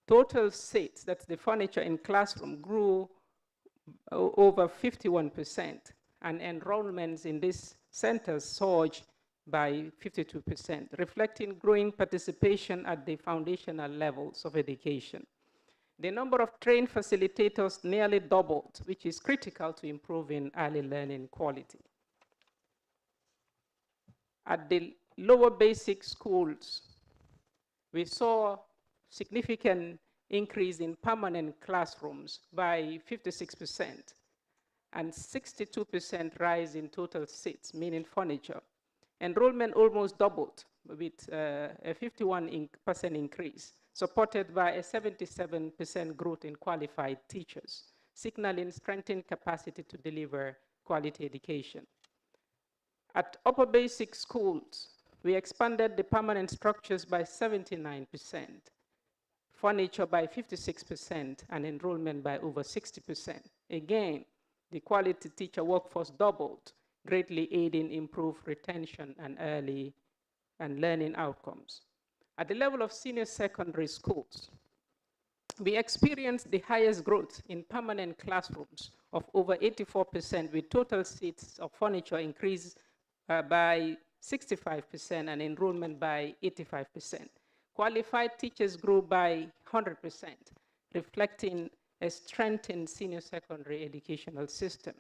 Total seats, that's the furniture in classroom, grew over 51%, and enrollments in these centers surged by 52%, reflecting growing participation at the foundational levels of education. The number of trained facilitators nearly doubled, which is critical to improving early learning quality. At the lower basic schools, we saw significant increase in permanent classrooms by 56% and 62% rise in total seats, meaning furniture. Enrollment almost doubled with a 51% increase, supported by a 77% growth in qualified teachers, signaling strengthened capacity to deliver quality education. At upper basic schools, we expanded the permanent structures by 79%, furniture by 56%, and enrollment by over 60%. Again, the quality teacher workforce doubled, greatly aiding improved retention and early and learning outcomes. At the level of senior secondary schools, we experienced the highest growth in permanent classrooms of over 84%, with total seats of furniture increased by 65% and enrollment by 85%. Qualified teachers grew by 100%, reflecting a strengthened senior secondary educational system.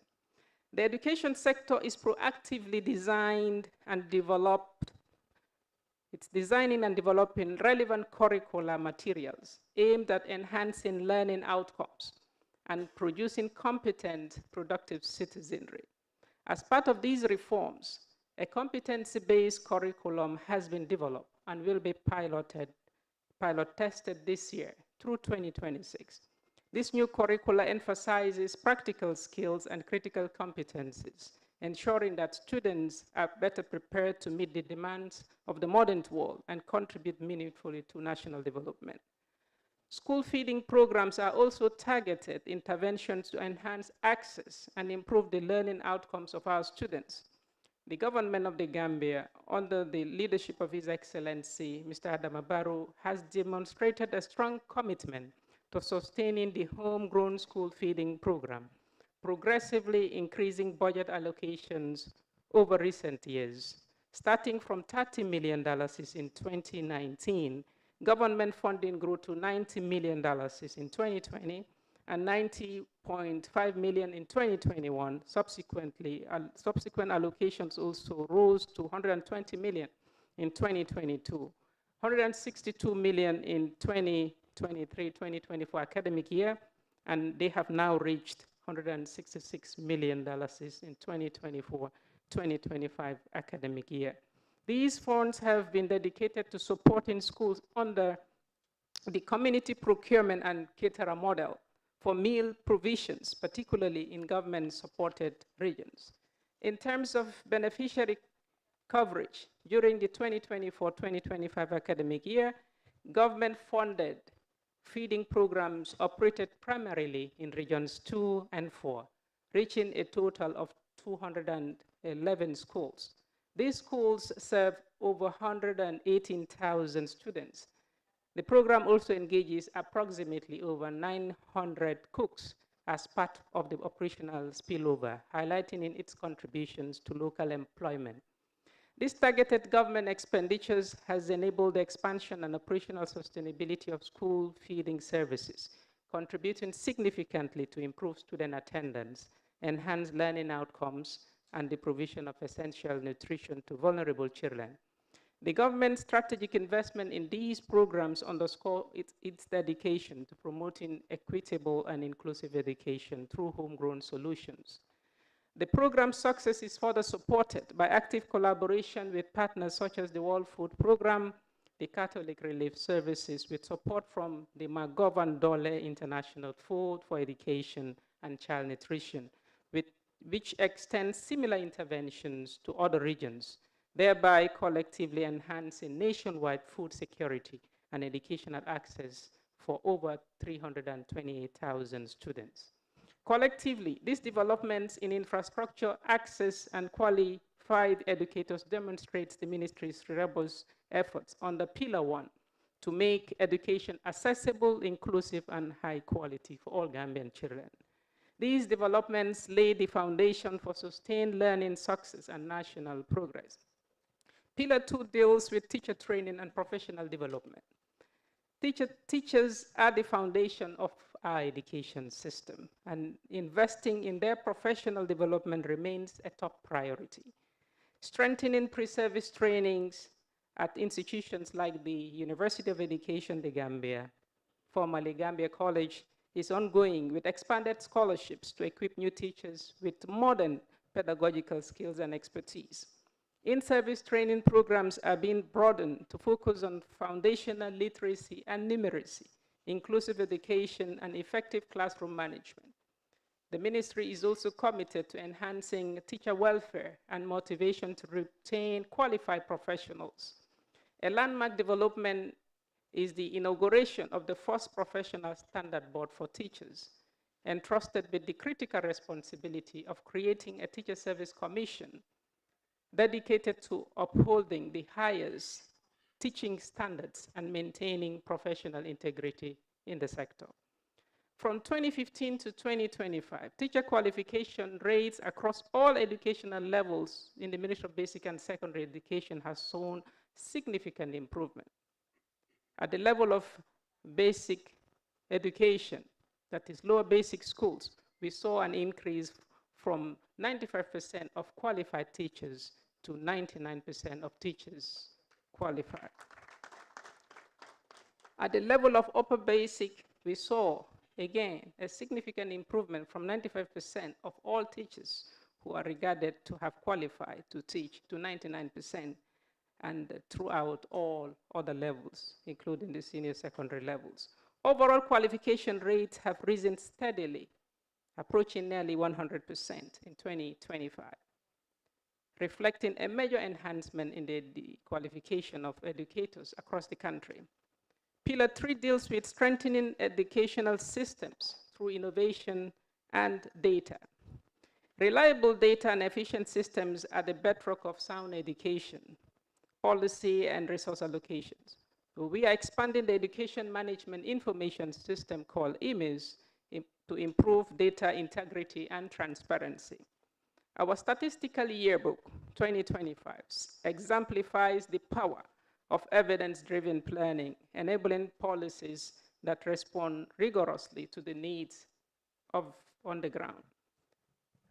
The education sector is proactively designed and developed. It's designing and developing relevant curricular materials aimed at enhancing learning outcomes and producing competent, productive citizenry. As part of these reforms, a competency-based curriculum has been developed and will be pilot tested this year through 2026. This new curricula emphasizes practical skills and critical competencies, ensuring that students are better prepared to meet the demands of the modern world and contribute meaningfully to national development. School feeding programs are also targeted interventions to enhance access and improve the learning outcomes of our students. The government of the Gambia, under the leadership of His Excellency, Mr. Adama Barrow, has demonstrated a strong commitment to sustaining the homegrown school feeding program, progressively increasing budget allocations over recent years. Starting from $30 million in 2019, government funding grew to $90 million in 2020 and $90.5 million in 2021. Subsequent allocations also rose to $120 million in 2022, $162 million in 2023-2024 academic year, and they have now reached $166 million in 2024-2025 academic year. These funds have been dedicated to supporting schools under the community procurement and caterer model for meal provisions, particularly in government-supported regions. In terms of beneficiary coverage, during the 2024-2025 academic year, government-funded feeding programs operated primarily in regions 2 and 4, reaching a total of 211 schools. These schools serve over 118,000 students. The program also engages approximately over 900 cooks as part of the operational spillover, highlighting in its contributions to local employment. This targeted government expenditures has enabled the expansion and operational sustainability of school feeding services, contributing significantly to improve student attendance, enhance learning outcomes, and the provision of essential nutrition to vulnerable children. The government's strategic investment in these programs underscore its dedication to promoting equitable and inclusive education through homegrown solutions. The program's success is further supported by active collaboration with partners such as the World Food Program, the Catholic Relief Services, with support from the McGovern Dole International Food for Education and Child Nutrition, which extends similar interventions to other regions, thereby collectively enhancing nationwide food security and educational access for over 328,000 students. Collectively, these developments in infrastructure, access, and qualified educators demonstrates the ministry's robust efforts under Pillar 1 to make education accessible, inclusive, and high quality for all Gambian children. These developments lay the foundation for sustained learning success and national progress. Pillar 2 deals with teacher training and professional development. Teachers are the foundation of our education system, and investing in their professional development remains a top priority. Strengthening pre-service trainings at institutions like the University of Education, the Gambia, formerly Gambia College, is ongoing with expanded scholarships to equip new teachers with modern pedagogical skills and expertise. In-service training programs are being broadened to focus on foundational literacy and numeracy, inclusive education, and effective classroom management. The ministry is also committed to enhancing teacher welfare and motivation to retain qualified professionals. A landmark development is the inauguration of the first professional standard board for teachers, entrusted with the critical responsibility of creating a teacher service commission dedicated to upholding the highest teaching standards and maintaining professional integrity in the sector. From 2015 to 2025, teacher qualification rates across all educational levels in the Ministry of Basic and Secondary Education has shown significant improvement. At the level of basic education, that is lower basic schools, we saw an increase from 95% of qualified teachers to 99% of teachers qualified. At the level of upper basic, we saw, again, a significant improvement from 95% of all teachers who are regarded to have qualified to teach to 99%, and throughout all other levels, including the senior secondary levels. Overall qualification rates have risen steadily, approaching nearly 100% in 2025, reflecting a major enhancement in the qualification of educators across the country. Pillar 3 deals with strengthening educational systems through innovation and data. Reliable data and efficient systems are the bedrock of sound education, policy, and resource allocations. We are expanding the education management information system called EMIS to improve data integrity and transparency. Our statistical yearbook 2025 exemplifies the power of evidence-driven planning, enabling policies that respond rigorously to the needs on the ground.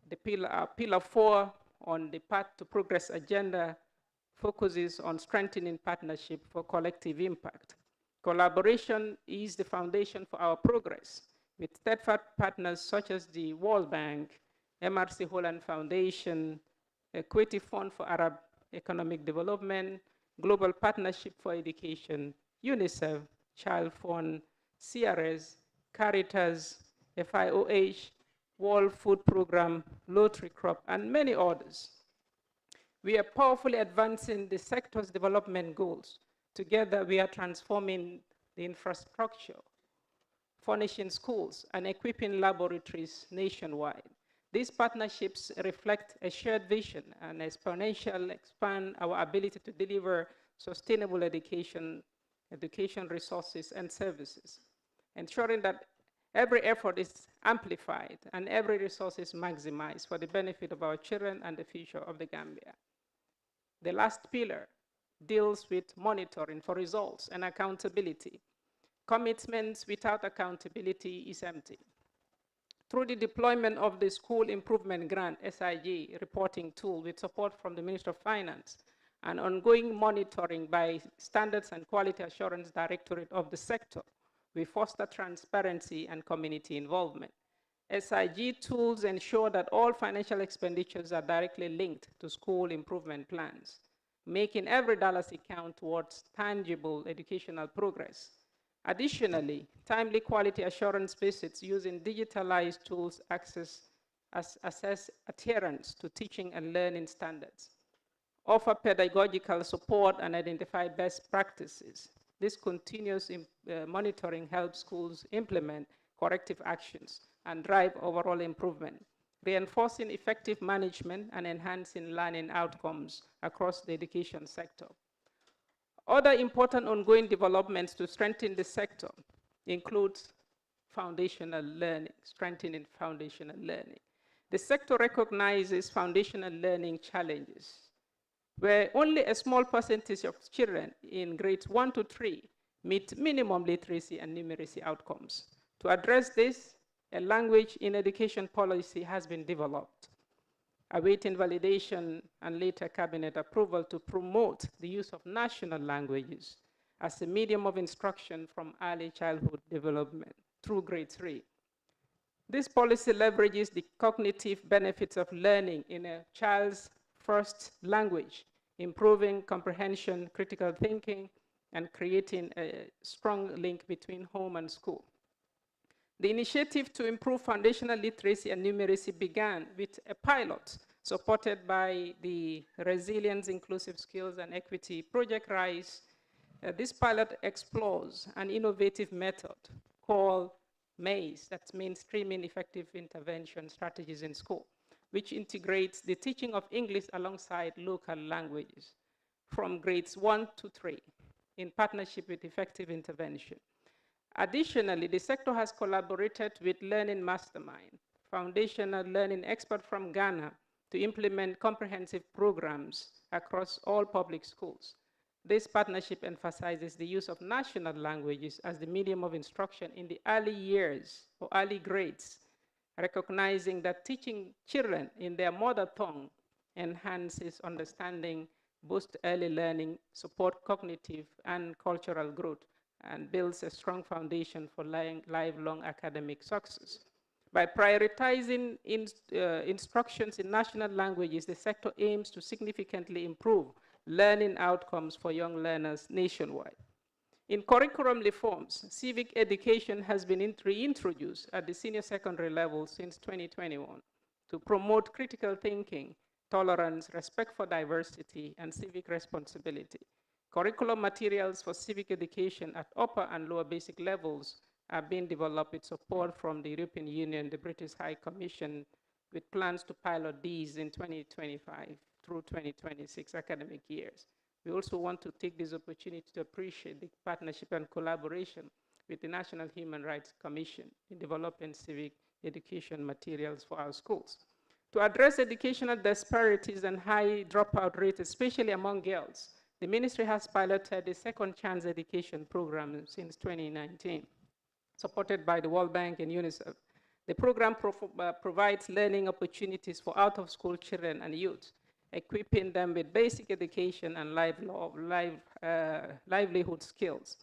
The pillar 4 on the Path to Progress agenda focuses on strengthening partnership for collective impact. Collaboration is the foundation for our progress with steadfast partners such as the World Bank, MRC Holland Foundation, Equity Fund for Arab Economic Development, Global Partnership for Education, UNICEF, Child Fund, CRS, Caritas, FIOH, World Food Program, Lottery Crop, and many others. We are powerfully advancing the sector's development goals. Together, we are transforming the infrastructure, furnishing schools, and equipping laboratories nationwide. These partnerships reflect a shared vision and exponentially expand our ability to deliver sustainable education resources and services, ensuring that every effort is amplified and every resource is maximized for the benefit of our children and the future of the Gambia. The last pillar deals with monitoring for results and accountability. Commitments without accountability is empty. Through the deployment of the School Improvement Grant, SIG, reporting tool with support from the Ministry of Finance and ongoing monitoring by Standards and Quality Assurance Directorate of the sector, we foster transparency and community involvement. SIG tools ensure that all financial expenditures are directly linked to school improvement plans, making every dollar count towards tangible educational progress. Additionally, timely quality assurance visits using digitalized tools assess adherence to teaching and learning standards, offer pedagogical support, and identify best practices. This continuous monitoring helps schools implement corrective actions and drive overall improvement, reinforcing effective management and enhancing learning outcomes across the education sector. Other important ongoing developments to strengthen the sector include foundational learning, strengthening foundational learning. The sector recognizes foundational learning challenges, where only a small percentage of children in grades 1 to 3 meet minimum literacy and numeracy outcomes. To address this, a language in education policy has been developed, awaiting validation and later cabinet approval to promote the use of national languages as a medium of instruction from early childhood development through grade 3. This policy leverages the cognitive benefits of learning in a child's first language, improving comprehension, critical thinking, and creating a strong link between home and school. The initiative to improve foundational literacy and numeracy began with a pilot supported by the Resilience, Inclusive Skills and Equity Project RISE. This pilot explores an innovative method called MAISE, that's Mainstreaming Effective Intervention Strategies in School, which integrates the teaching of English alongside local languages from grades 1 to 3 in partnership with effective intervention. Additionally, the sector has collaborated with Learning Mastermind, foundational learning expert from Ghana, to implement comprehensive programs across all public schools. This partnership emphasizes the use of national languages as the medium of instruction in the early years or early grades, recognizing that teaching children in their mother tongue enhances understanding, boosts early learning, supports cognitive and cultural growth, and builds a strong foundation for lifelong academic success. By prioritizing instructions in national languages, the sector aims to significantly improve learning outcomes for young learners nationwide. In curriculum reforms, civic education has been reintroduced at the senior secondary level since 2021 to promote critical thinking, tolerance, respect for diversity, and civic responsibility. Curriculum materials for civic education at upper and lower basic levels are being developed with support from the European Union, the British High Commission, with plans to pilot these in 2025 through 2026 academic years. We also want to take this opportunity to appreciate the partnership and collaboration with the National Human Rights Commission in developing civic education materials for our schools. To address educational disparities and high dropout rates, especially among girls, the ministry has piloted the Second Chance Education Program since 2019, supported by the World Bank and UNICEF. The program provides learning opportunities for out-of-school children and youth, equipping them with basic education and livelihood skills.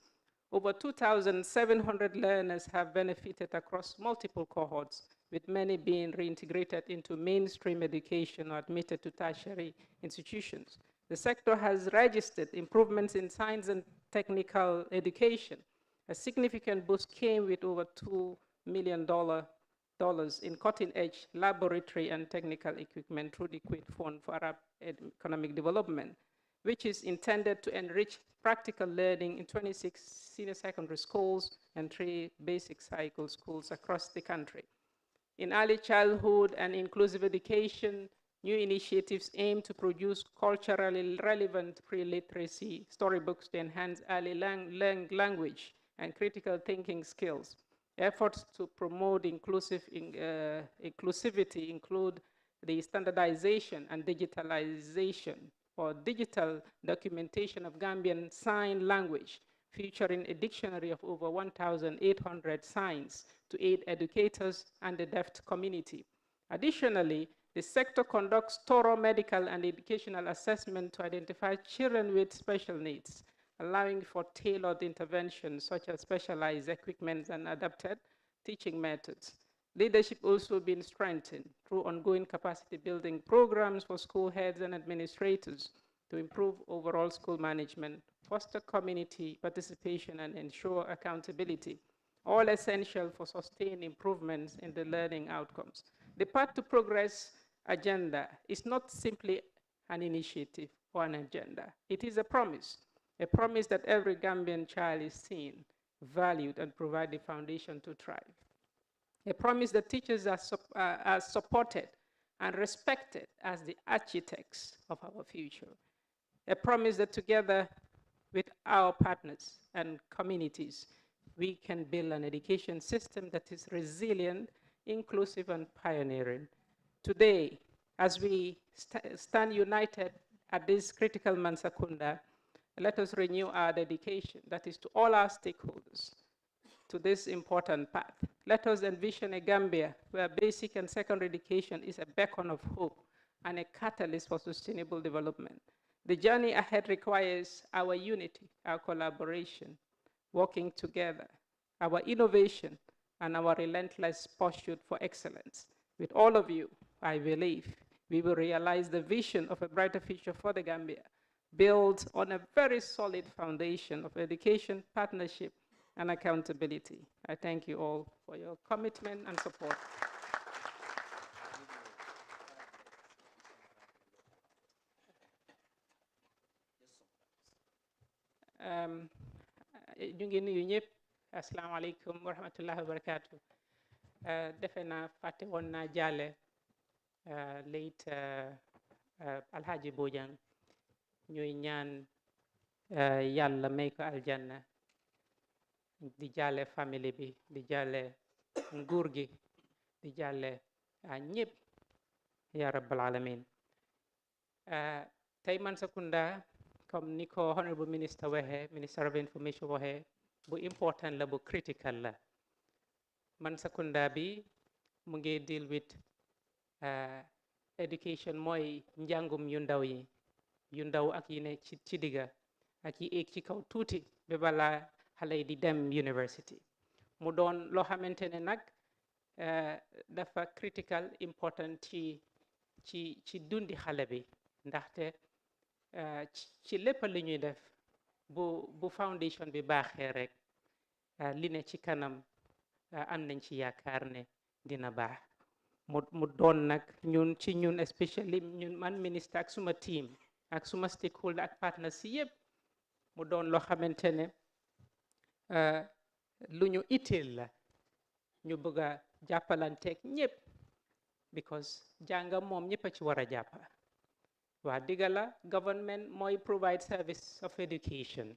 Over 2,700 learners have benefited across multiple cohorts, with many being reintegrated into mainstream education or admitted to tertiary institutions. The sector has registered improvements in science and technical education. A significant boost came with over $2 million in cutting-edge laboratory and technical equipment through the Quid Fund for Arab Economic Development, which is intended to enrich practical learning in 26 senior secondary schools and 3 basic cycle schools across the country. In early childhood and inclusive education, new initiatives aim to produce culturally relevant pre-literacy storybooks to enhance early language and critical thinking skills. Efforts to promote inclusivity include the standardization and digitalization or digital documentation of Gambian Sign Language, featuring a dictionary of over 1,800 signs to aid educators and the deaf community. Additionally, the sector conducts thorough medical and educational assessment to identify children with special needs, allowing for tailored interventions such as specialized equipment and adapted teaching methods. Leadership also been strengthened through ongoing capacity building programs for school heads and administrators to improve overall school management, foster community participation, and ensure accountability, all essential for sustained improvements in the learning outcomes. The Path to Progress agenda is not simply an initiative or an agenda. It is a promise that every Gambian child is seen, valued, and provide the foundation to thrive. A promise that teachers are supported and respected as the architects of our future. A promise that together with our partners and communities, we can build an education system that is resilient, inclusive, and pioneering. Today, as we stand united at this critical Mansa Kunda, let us renew our dedication, that is to all our stakeholders, to this important path. Let us envision a Gambia where basic and secondary education is a beacon of hope and a catalyst for sustainable development. The journey ahead requires our unity, our collaboration, working together, our innovation, and our relentless pursuit for excellence. With all of you, I believe we will realize the vision of a brighter future for the Gambia, built on a very solid foundation of education, partnership, and accountability. I thank you all for your commitment and support. Ñu ngi nuyu ñëpp asalaamaaleykum wa rahmatullahi wa barakaatu. Defe naa fàtte woon naa jaale late Alhaji Bojang ñuy ñaan yàlla may ko aljanna, di jaale famille bi, di jaale nguur gi, di jaale ñëpp ya rabbal alamin. Tey Mansa Kunda, comme ni ko honorable minister waxee, minister of information waxee, bu important la, bu critical la. Mansa Kunda bi mu ngi deal with education mooy njàngum yu ndaw yi, yu ndaw ak yi ne ci digga ak yi éeg ci kaw tuuti ba balaa xale yi di dem university. Mu doon loo xamante ne nag dafa critical important ci dundi xale bi, ndaxte ci lépp li ñuy def bu foundation bi baaxee rek li ne ci kanam am nañ ci yaakaar ne dina baax. mu doon nag ñun especially ñun man ministre ak suma team ak suma stakeholder ak partners si yëpp, mu doon loo xamante ne lu ñu itteel la, ñu bëgg a jàppalanteeg ñëpp because jànga moom ñëpp a ci war a jàppa. waa digga la government mooy provide service of education,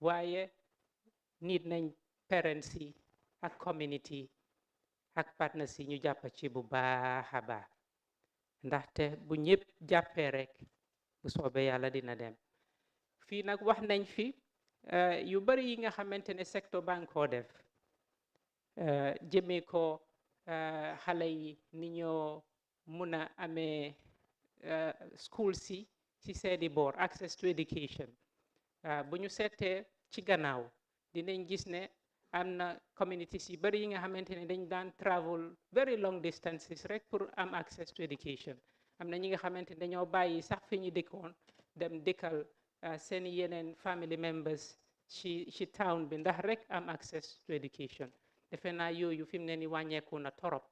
waaye nit nañ parents yi ak community ak partners yi ñu jàppa ci bu baax a baax, ndaxte bu ñëpp jàppee rek bu soobee yàlla dina dem. fii nag wax nañ fi yu bari yi nga xamante ne secteur banque koo def jëmee ko xale yi ni ñoo mun a amee school si seeni boor, access to education. bu ñu seetee ci gannaaw dinañ gis ne am na communities yi bari yi nga xamante ne dañ daan travel very long distances rek pour am access to education. am na ñi nga xamante ne dañoo bàyyi sax fi ñu dëkkoon dem dëkkal seen yeneen family members ci town bi ndax rek am access to education. defe naa yooyu fi mu ne ni wàññeeku na torop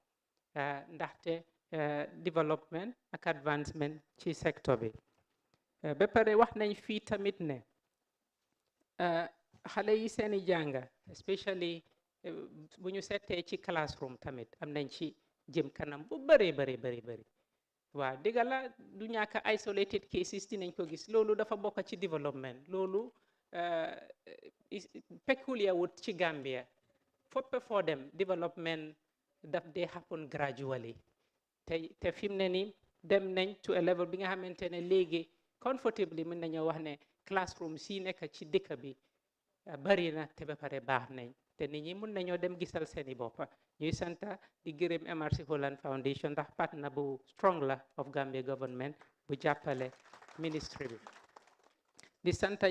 ndaxte development ak advancement ci secteur bi. ba pare wax nañ fii tamit ne xale yi seeni jànga especially bu ñu seetee ci classroom tamit am nañ ci jëm kanam bu bëree bëri. waaw dëgga la du ñàkk isolated cases dinañ ko gis, loolu dafa bokk ci development. loolu peculiar wut ci Gambia, foppe foo dem development daf dee happen gradually. te fi mu ne ni dem nañ to a level bi nga xamante ne léegi comfortably mën nañoo wax ne classroom si nekk ci dëkk bi bari na te ba pare baax nañ, te nit ñi mën nañoo dem gisal seeni boppa. ñuy santa di gërëm MRC Holland Foundation ndax partner bu strong la of Gambia government bu jàppale ministry bi. di santa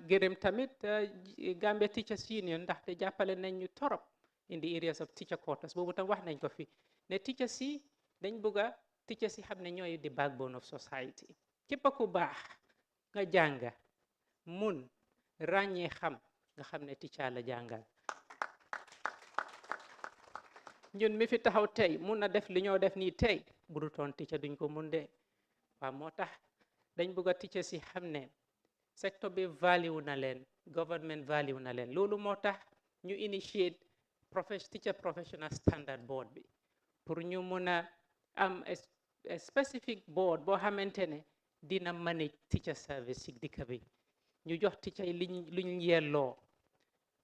gërëm tamit Gambia Teachers Union ndaxte jàppale nañ ñu torop in the areas of teacher quarters. boobu tam wax nañ ko fi ne teachers yi dañ bëgga teachers yi xam ne ñooy di backbone of society. képp ku baax nga jànga mun ràññee xam nga xam ne teacher la jàngal. ñun mi fi taxaw tey mun na def li ñoo def nii tey bu du toon teacher duñ ko mun de. waaw moo tax dañ bëgg a teachers yi xam ne secteur bi value na leen, government value na leen. loolu moo tax ñu initiate teacher professional standard board bi pour ñu mun a am a specific board boo xamante ne dina manage teacher service ci dëkk bi. ñu jox teacher yi luñ yelloo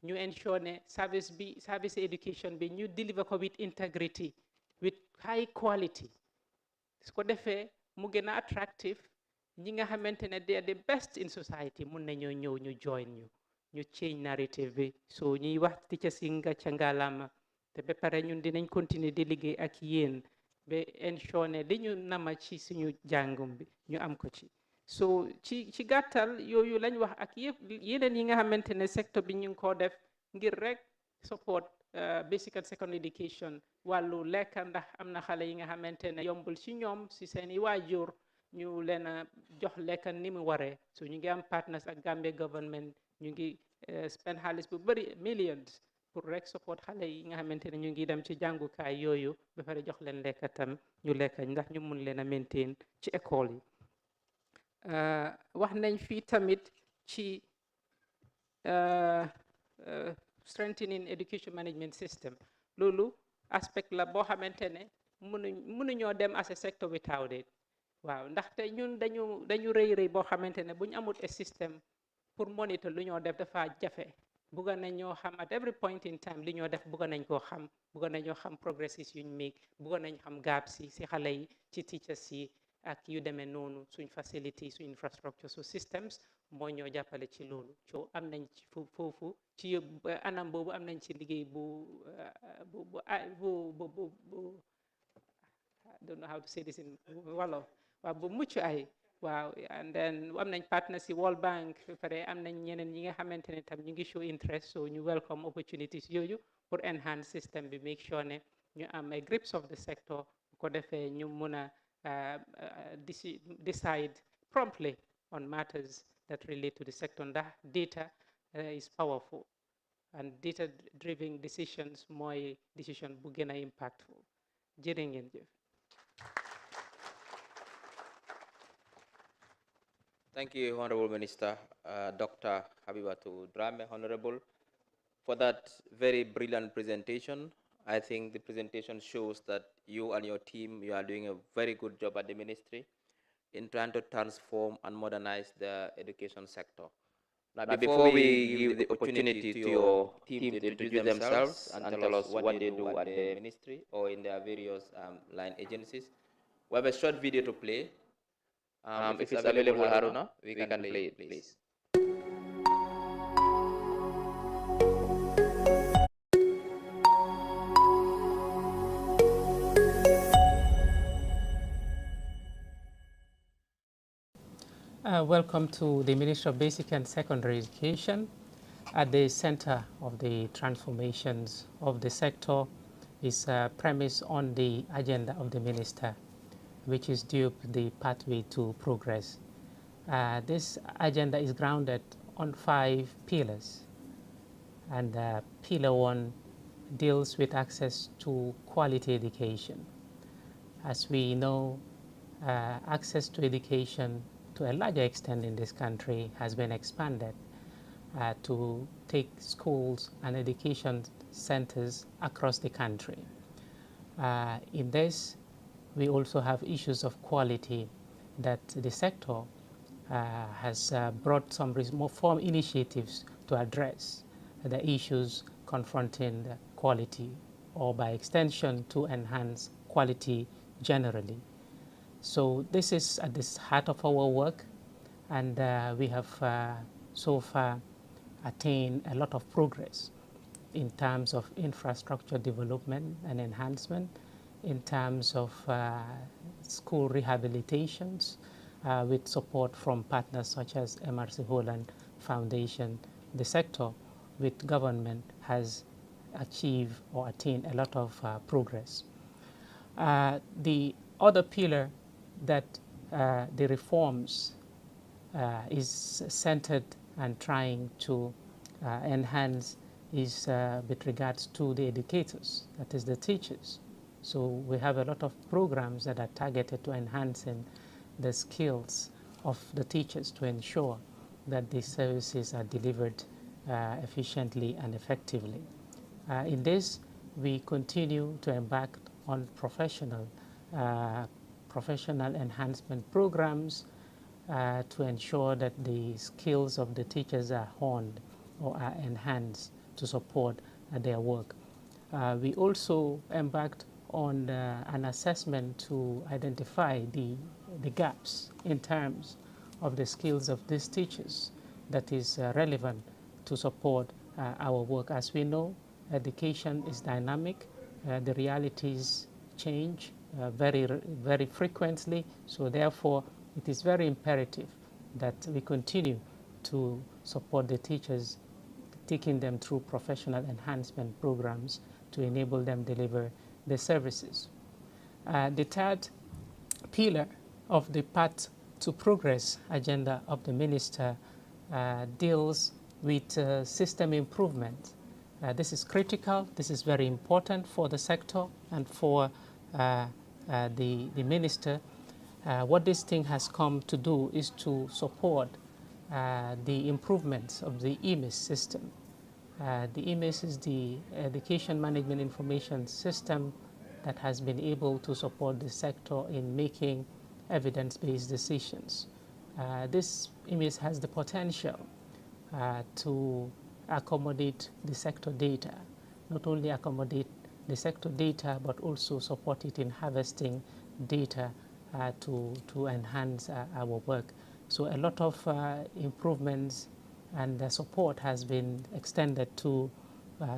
ñu ensure ne service education bi ñu deliver ko with integrity with high quality su ko defee mu gën a attractive ñi nga xamante ne they are the best in society mun nañoo ñëw ñu join ñu change narrative bi so ñuy wax teachers yi ngàcca ngalaama te ba pare ñun dinañ continuer di liggéey ak yéen ba ensure ne li ñu nama ci suñu jàngum bi ñu am ko ci so ci gàttal yooyu lañ wax ak yëpp yeneen yi nga xamante ne secteur bi ñu ngi koo def ngir rek support basic and secondary education wàllu lekk ndax am na xale yi nga xamante ne yombul ci ñoom si seeni waajur ñu leen a jox lekk ni mu waree so ñu ngi am partners ak Gambia government ñu ngi spend xaalis bu bëri millions pour rek support xale yi nga xamante ne ñu ngi dem ci jàngukaay yooyu ba pare jox leen lekk tam ñu lekk ndax ñu mun leen a maintain ci école yi wax nañ fii tamit ci strengthening education management system loolu aspect la boo xamante ne mënuñoo dem as a sector without it waaw ndaxte ñun dañu rëy boo xamante ne bu ñu amut a système pour monitor lu ñoo def dafa jafe bugga nañ ñoo xam at every point in time li ñoo def bugga nañ koo xam bugga nañoo xam progresses yuñ make bugga nañ xam gaps yi si xale yi ci teachers yi ak yu demee noonu suñ facility suñ infrastructure su systems moo ñoo jàppale ci loolu so am nañ ci foofu ci anam boobu am nañ ci liggéey bu I don't know how to say this in Wolof waaw bu mucc ay waaw and then am nañ partner si World Bank ba pare am nañ ñeneen ñi nga xamante ne tam ñu ngi show interest so ñu welcome opportunities yooyu pour enhance system bi make sure ne ñu am ay grips of the sector bu ko defee ñu mun a decide promptly on matters that relate to the sector ndax data is powerful and data driven decisions mooy decision bu gën a impactful jërë ngeen jëf. Thank you, Honorable Minister, Dr. Habibatu Drame, Honorable, for that very brilliant presentation. I think the presentation shows that you and your team, you are doing a very good job at the ministry in trying to transform and modernize the education sector. Now, before we give the opportunity to your team to introduce themselves and tell us what they do at the ministry or in their various line agencies, we have a short video to play. If it's available, Haruna, we can play it, please. Welcome to the Ministry of Basic and Secondary Education. At the center of the transformations of the sector is premised on the agenda of the minister, which is dubbed the pathway to progress. This agenda is grounded on 5 pillars, and pillar 1 deals with access to quality education. As we know, access to education to a larger extent in this country has been expanded to take schools and education centers across the country. In this, we also have issues of quality that the sector has brought some reform initiatives to address the issues confronting the quality, or by extension to enhance quality generally. So this is at the heart of our work, and we have so far attained a lot of progress in terms of infrastructure development and enhancement, in terms of school rehabilitations with support from partners such as MRC Holland Foundation. The sector with government has achieved or attained a lot of progress. The other pillar that the reforms is centered and trying to enhance is with regards to the educators, that is the teachers. So we have a lot of programs that are targeted to enhancing the skills of the teachers to ensure that these services are delivered efficiently and effectively. In this, we continue to embark on professional enhancement programs to ensure that the skills of the teachers are honed or are enhanced to support their work. We also embarked on an assessment to identify the gaps in terms of the skills of these teachers that is relevant to support our work. As we know, education is dynamic. The realities change very frequently. So therefore, it is very imperative that we continue to support the teachers, taking them through professional enhancement programs to enable them deliver the services. The third pillar of the Path to Progress agenda of the minister deals with system improvement. This is critical, this is very important for the sector and for the minister. What this thing has come to do is to support the improvements of the EMIS system. The EMIS is the Education Management Information System that has been able to support the sector in making evidence-based decisions. This EMIS has the potential to accommodate the sector data, not only accommodate the sector data, but also support it in harvesting data to enhance our work. So a lot of improvements and support has been extended to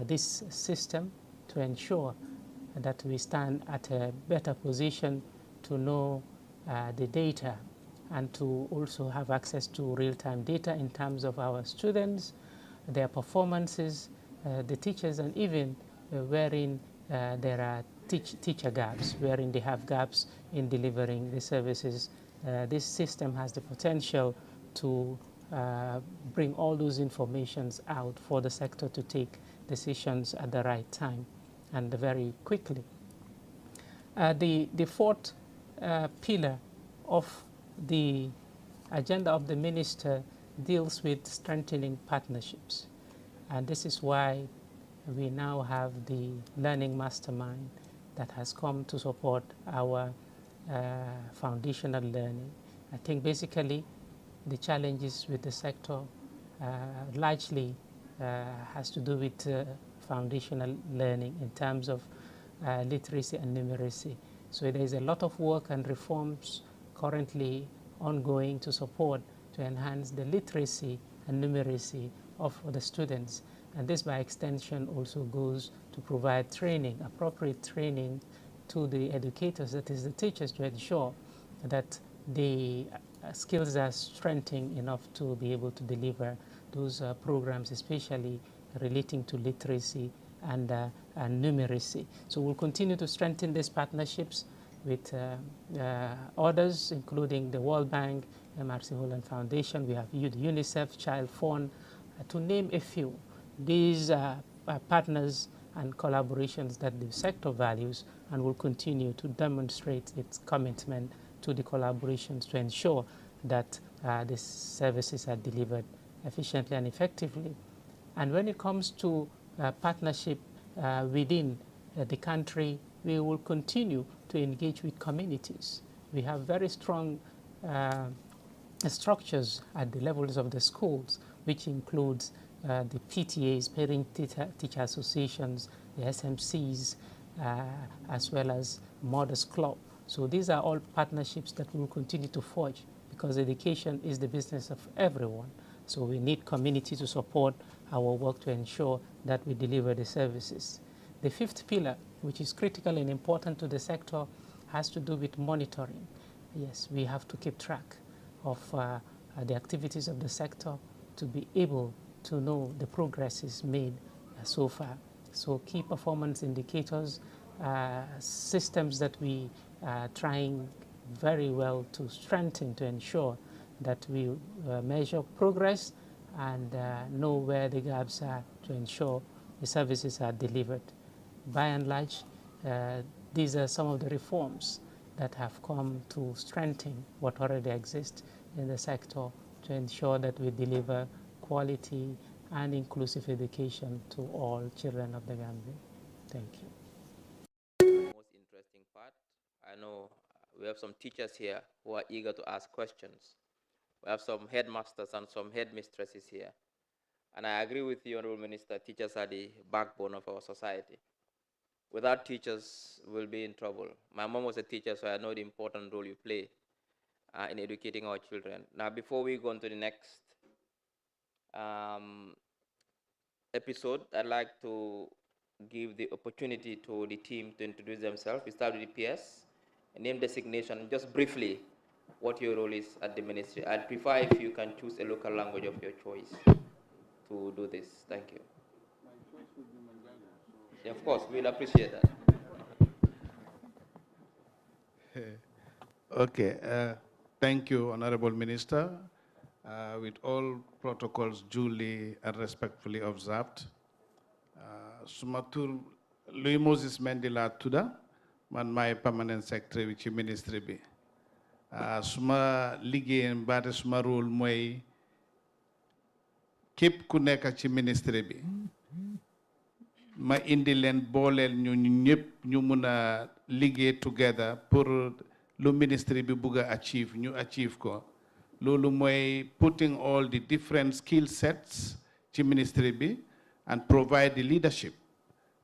this system to ensure that we stand at a better position to know the data and to also have access to real-time data in terms of our students, their performances, the teachers, and even wherein there are teacher gaps, wherein they have gaps in delivering the services. This system has the potential to bring all those informations out for the sector to take decisions at the right time and very quickly. The fourth pillar of the agenda of the minister deals with strengthening partnerships. And this is why we now have the Learning Mastermind that has come to support our foundational learning. I think basically the challenges with the sector largely has to do with foundational learning in terms of literacy and numeracy. So there is a lot of work and reforms currently ongoing to support, to enhance the literacy and numeracy of the students. And this by extension also goes to provide training, appropriate training to the educators, that is the teachers, to ensure that the skills are strengthened enough to be able to deliver those programs, especially relating to literacy and numeracy. So we'll continue to strengthen these partnerships with others, including the World Bank, MRC Holland Foundation. We have UNICEF, Child Fund, to name a few. These are partners and collaborations that the sector values and will continue to demonstrate its commitment to the collaborations to ensure that these services are delivered efficiently and effectively. And when it comes to partnership within the country, we will continue to engage with communities. We have very strong structures at the levels of the schools, which includes the PTAs, Parent Teacher Associations, the SMCs, as well as Mothers Club. So these are all partnerships that we will continue to forge because education is the business of everyone. So we need community to support our work to ensure that we deliver the services. The fifth pillar, which is critical and important to the sector, has to do with monitoring. Yes, we have to keep track of the activities of the sector to be able to know the progress is made so far. So key performance indicators, systems that we are trying very well to strengthen to ensure that we measure progress and know where the gaps are to ensure the services are delivered. By and large, these are some of the reforms that have come to strengthen what already exists in the sector to ensure that we deliver quality and inclusive education to all children of the Gambia. Thank you. Most interesting part. I know we have some teachers here who are eager to ask questions. We have some headmasters and some headmistresses here. And I agree with you, Honorable Minister, teachers are the backbone of our society. Without teachers, we'll be in trouble. My mom was a teacher, so I know the important role you play in educating our children. Now, before we go on to the next episode, I'd like to give the opportunity to the team to introduce themselves. We start with the PS, name designation, just briefly what your role is at the ministry. I'd prefer if you can choose a local language of your choice to do this. Thank you. My choice would be Manjanga. So of course, we'll appreciate that. Okay, thank you, Honorable Minister. With all protocols duly and respectfully observed, Sumatur Louis Moses Mendila Tuda, man my permanent secretary with the ministry be. Suma liggéey mbaate suma rôle mooy képp ku nekk ci ministry bi ma indi leen booleel ñu ñëpp ñu mun a liggéey together pour lu ministry bi bugg a achieve ñu achieve ko loolu mooy putting all the different skill sets ci ministry bi and provide the leadership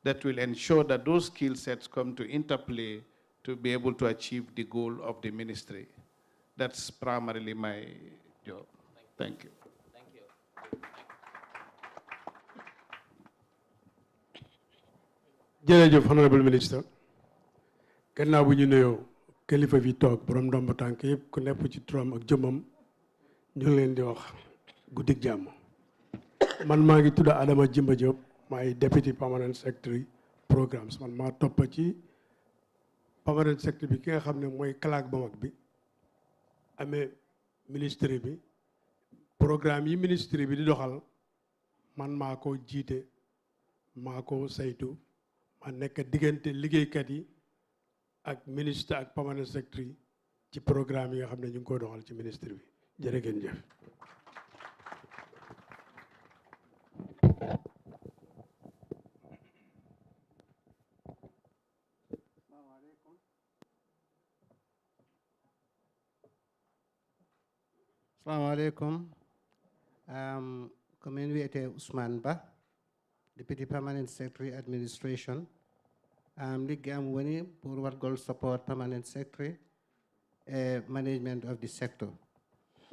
that will ensure that those skill sets come to interplay to be able to achieve the goal of the ministry. That's primarily my job. Thank you. Thank you. Jërëjëf Honorable Minister. Gannaaw bu ñu nuyoo kilifa fi toog borom ndomb tànk yëpp ku nekk ci turam ak jëmmam ñu ngi leen di wax guddik jàmm. Man maa ngi tudd Adama Jimba Diop maay Deputy Permanent Secretary Programs man maa topp ci Permanent Secretary bi ki nga xam ne mooy kalaak ba mag bi amee ministry bi programme yi ministry bi di doxal man maa ko jiite maa ko saytu ma nekk diggante liggéeykat yi ak ministre ak Permanent Secretary ci programme yi nga xam ne ñu ngi koy doxal ci ministry bi jërë ngeen jëf. Assalamu alaikum. Community Usman Ba, Deputy Permanent Secretary Administration. Ligam Wani Purwat Gold Support Permanent Secretary, Management of the sector.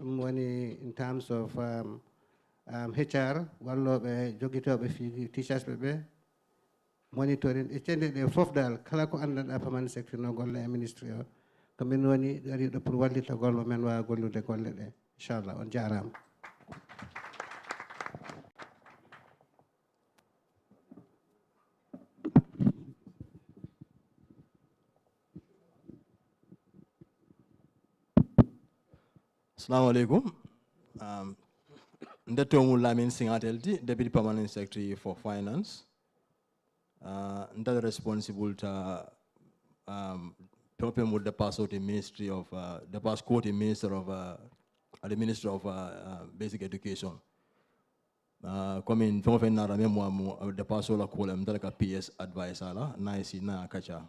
Wani in terms of HR, wallo be jogito be fi teachers be monitoring. Attended the fourth dal kala ko andal Permanent Secretary no golle ministry o. Kamin wani dari do pour wallita gollo men wa gollude golle de. Inshallah on jaram. Assalamu alaikum. Ndetomu Lamin Singatelti, Deputy Permanent Secretary for Finance. Ndada responsible to helping with the pass out the Ministry of the passport, the Minister of the Minister of Basic Education. Coming from Nara Memo, the pass out column, the PS advisor, nice na kacha.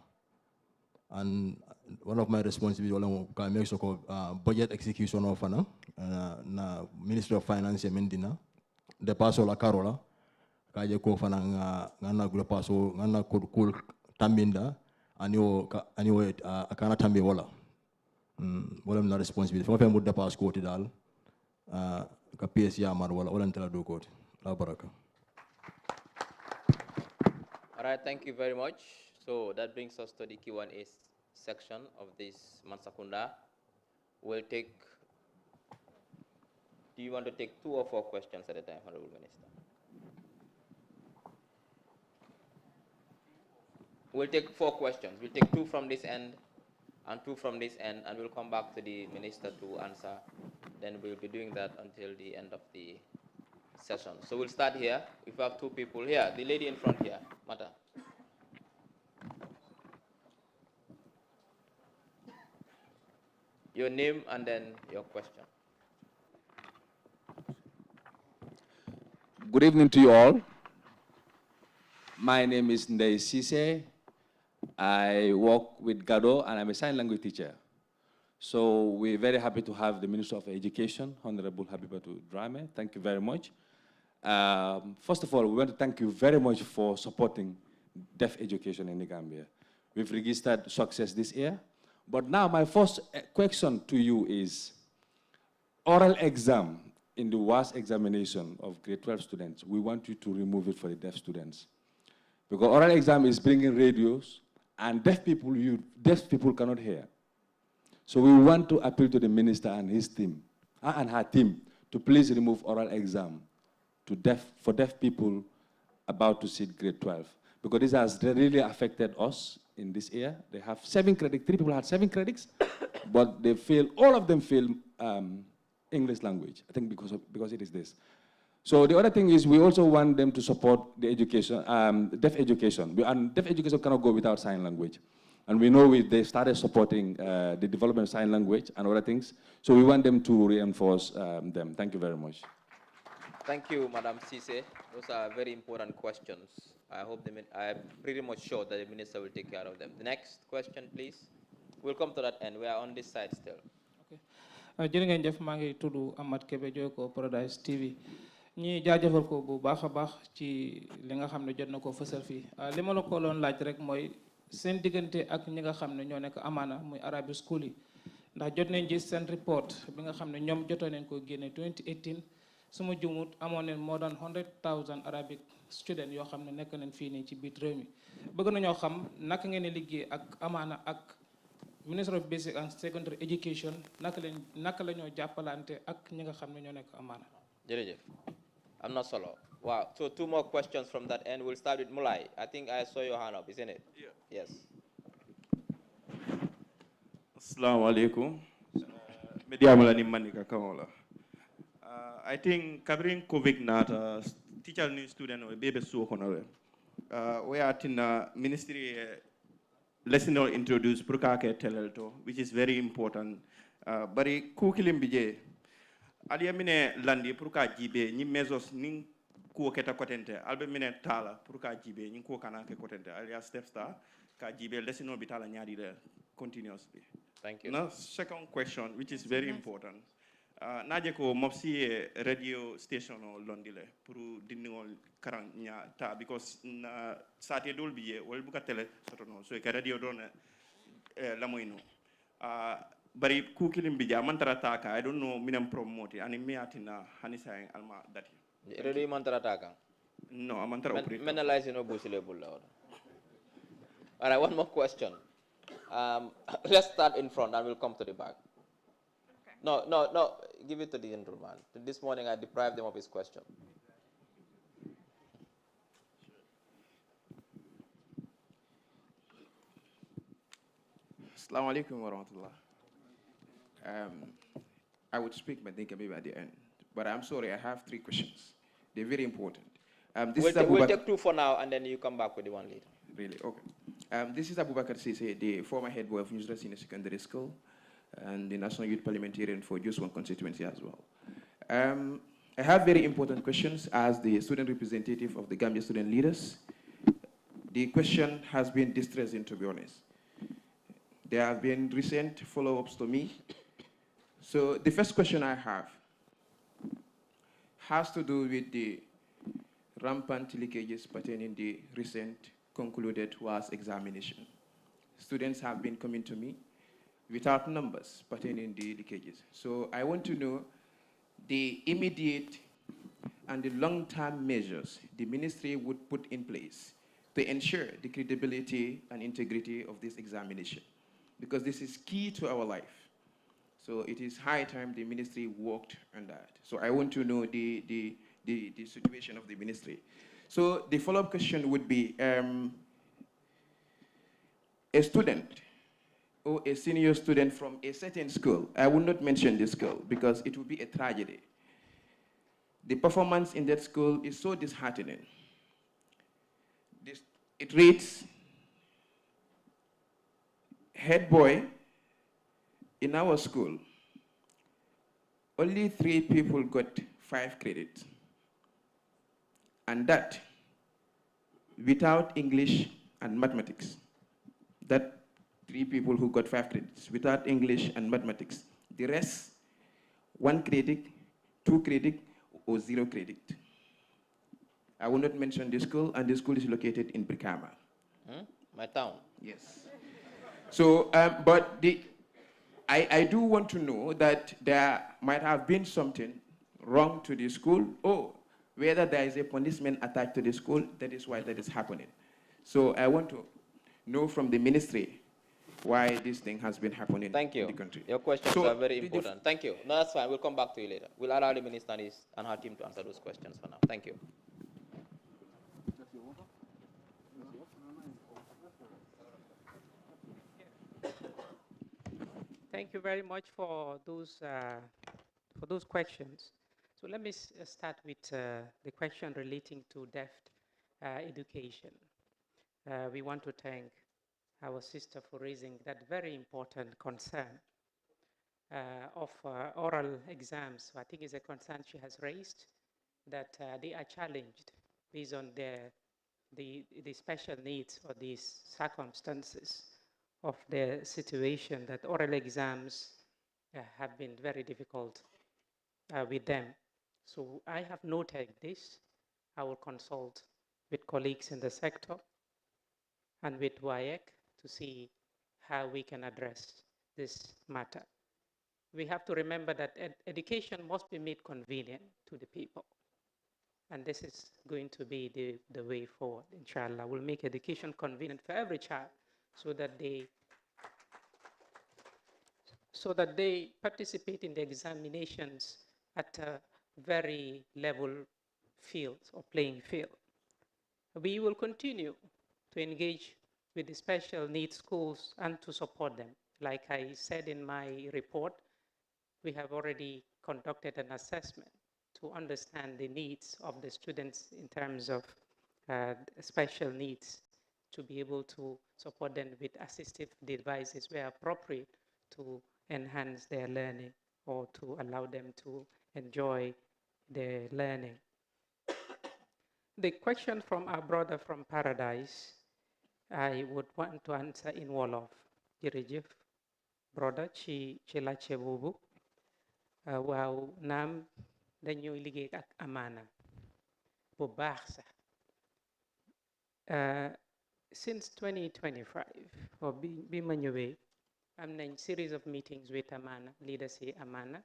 And one of my responsibilities can make sure budget execution of na Ministry of Finance Mendina, the passo la Carola, kaje ko fana ngana gula passo ngana kul tambinda anyo akana tambi wala. Wala na responsibility. Fama fem the pass quote dal ka PS ya mar wala ntela do quote. La baraka. All right, thank you very much. So that brings us to the Q&A section of this Mansa Kunda. We'll take, do you want to take 2 or 4 questions at a time, Honorable Minister? We'll take 4 questions. We'll take 2 from this end and 2 from this end, and we'll come back to the Minister to answer. Then we'll be doing that until the end of the session. So we'll start here. If we have 2 people here, the lady in front here, Mata. Your name and then your question. Good evening to you all. My name is Ndei Sise. I work with Gado and I'm a sign language teacher. So we're very happy to have the Minister of Education, Honorable Habibatu Drame. Thank you very much. First of all, we want to thank you very much for supporting deaf education in the Gambia. We've registered success this year. But now my first question to you is, oral exam in the WAS examination of grade 12 students, we want you to remove it for the deaf students. Because oral exam is bringing radios, and deaf people cannot hear. So we want to appeal to the minister and his team, and her team, to please remove oral exam for deaf people about to sit grade 12. Because this has really affected us in this year. They have 7 credits, 3 people had 7 credits, but they fail, all of them fail English language, I think because it is this. So the other thing is we also want them to support the education, deaf education. And deaf education cannot go without sign language. And we know they started supporting the development of sign language and other things. So we want them to reinforce them. Thank you very much. Thank you, Madam Cisse. Those are very important questions. I'm pretty much sure that the minister will take care of them. The next question, please. We'll come to that end. We are on this side still. Okay. Jërë ngeen jëf, maa ngi tudd Amat Kebe Joyko Paradise TV. ñi jaajëfal ko bu baax a baax ci li nga xam ne jot na ko fësal fii li ma la ko doon laaj rek mooy seen diggante ak ñi nga xam ne ñoo nekk amaana muy Arabic school yi ndax jot nañ gis seen report bi nga xam ne ñoom jotoo nañ ko génne 2018 su ma jumut amoon nañ more than 100,000 Arabic students yoo xam ne nekk nañ fii nii ci biir réew mi bëgg nañoo xam naka ngeen di liggéey ak amaana ak Minister of Basic and Secondary Education naka la ñoo jàppalante ak ñi nga xam ne ñoo nekk amaana. Jërëjëf. I'm not solo. Wow. So 2 more questions from that end. We'll start with Mulai. I think I saw your hand up, isn't it? Yeah. Yes. Assalamu alaikum. Mediamulani manika kamola. I think covering COVID nata teacher new student or baby so honore. We are in ministry lesson or introduce prukake telelto, which is very important. Bari kukilim bije. Alia mine landi pour ka jibe ni mesos ni ko keta kotente albe mine tala pour ka jibe ni ko kana ke kotente alia step star ka jibe lesino bitala nyadi de continuously. Thank you. Now second question which is very important. Naje ko mopsi radio station o londile pour dinngol karan nya ta because na sate dol biye wol buka tele sotono so ka radio don la moyno bari kukilim bija mantara taka I don't know minam promote ani miatina hanisa alma dati ready mantara taka no mantara operator menalize no busile bulla all right, one more question. Let's start in front and we'll come to the back. Okay. No, give it to the gentleman. This morning I deprived him of his question. Assalamu alaikum wa rahmatullah. I would speak, but think maybe at the end. But I'm sorry, I have 3 questions. They're very important. We'll take 2 for now, and then you come back with the one later. Really? Okay. This is Abubakar Sise, the former head boy of Nusra Senior Secondary School and the National Youth Parliamentarian for just one constituency as well. I have very important questions as the student representative of the Gambia student leaders. The question has been distressing, to be honest. There have been recent follow-ups to me. So the first question I have has to do with the rampant leakages pertaining the recent concluded WAS examination. Students have been coming to me without numbers pertaining the leakages. So I want to know the immediate and the long-term measures the ministry would put in place to ensure the credibility and integrity of this examination, because this is key to our life. So it is high time the ministry worked on that. So I want to know the situation of the ministry. So the follow-up question would be, a student or a senior student from a certain school, I will not mention this school because it would be a tragedy. The performance in that school is so disheartening. It reads, head boy, in our school, only 3 people got 5 credits. And that without English and mathematics. That 3 people who got 5 credits without English and mathematics. The rest, 1 credit, 2 credit, or 0 credit. I will not mention the school, and the school is located in Brikama. My town. Yes. So, but I do want to know that there might have been something wrong to the school, or whether there is a punishment attached to the school, that is why that is happening. So I want to know from the ministry why this thing has been happening in the country. Your questions are very important. Thank you. No, that's fine. We'll come back to you later. We'll allow the minister and her team to answer those questions for now. Thank you. Thank you very much for those questions. So let me start with the question relating to deaf education. We want to thank our sister for raising that very important concern of oral exams. I think it's a concern she has raised, that they are challenged based on the special needs or these circumstances of the situation, that oral exams have been very difficult with them. So I have noted this. I will consult with colleagues in the sector and with WAEC to see how we can address this matter. We have to remember that education must be made convenient to the people. And this is going to be the way forward, inshallah. We'll make education convenient for every child so that they participate in the examinations at a very level field or playing field. We will continue to engage with the special needs schools and to support them. Like I said in my report, we have already conducted an assessment to understand the needs of the students in terms of special needs, to be able to support them with assistive devices where appropriate to enhance their learning or to allow them to enjoy their learning. The question from our brother from Paradise, I would want to answer in Wolof. Jërëjëf brother ci laajte boobu waaw naam dañuy liggéey ak amaana bu baax sax since 2025 or bi ma ñëwee am nañ series of meetings with Amana leaders yi Amana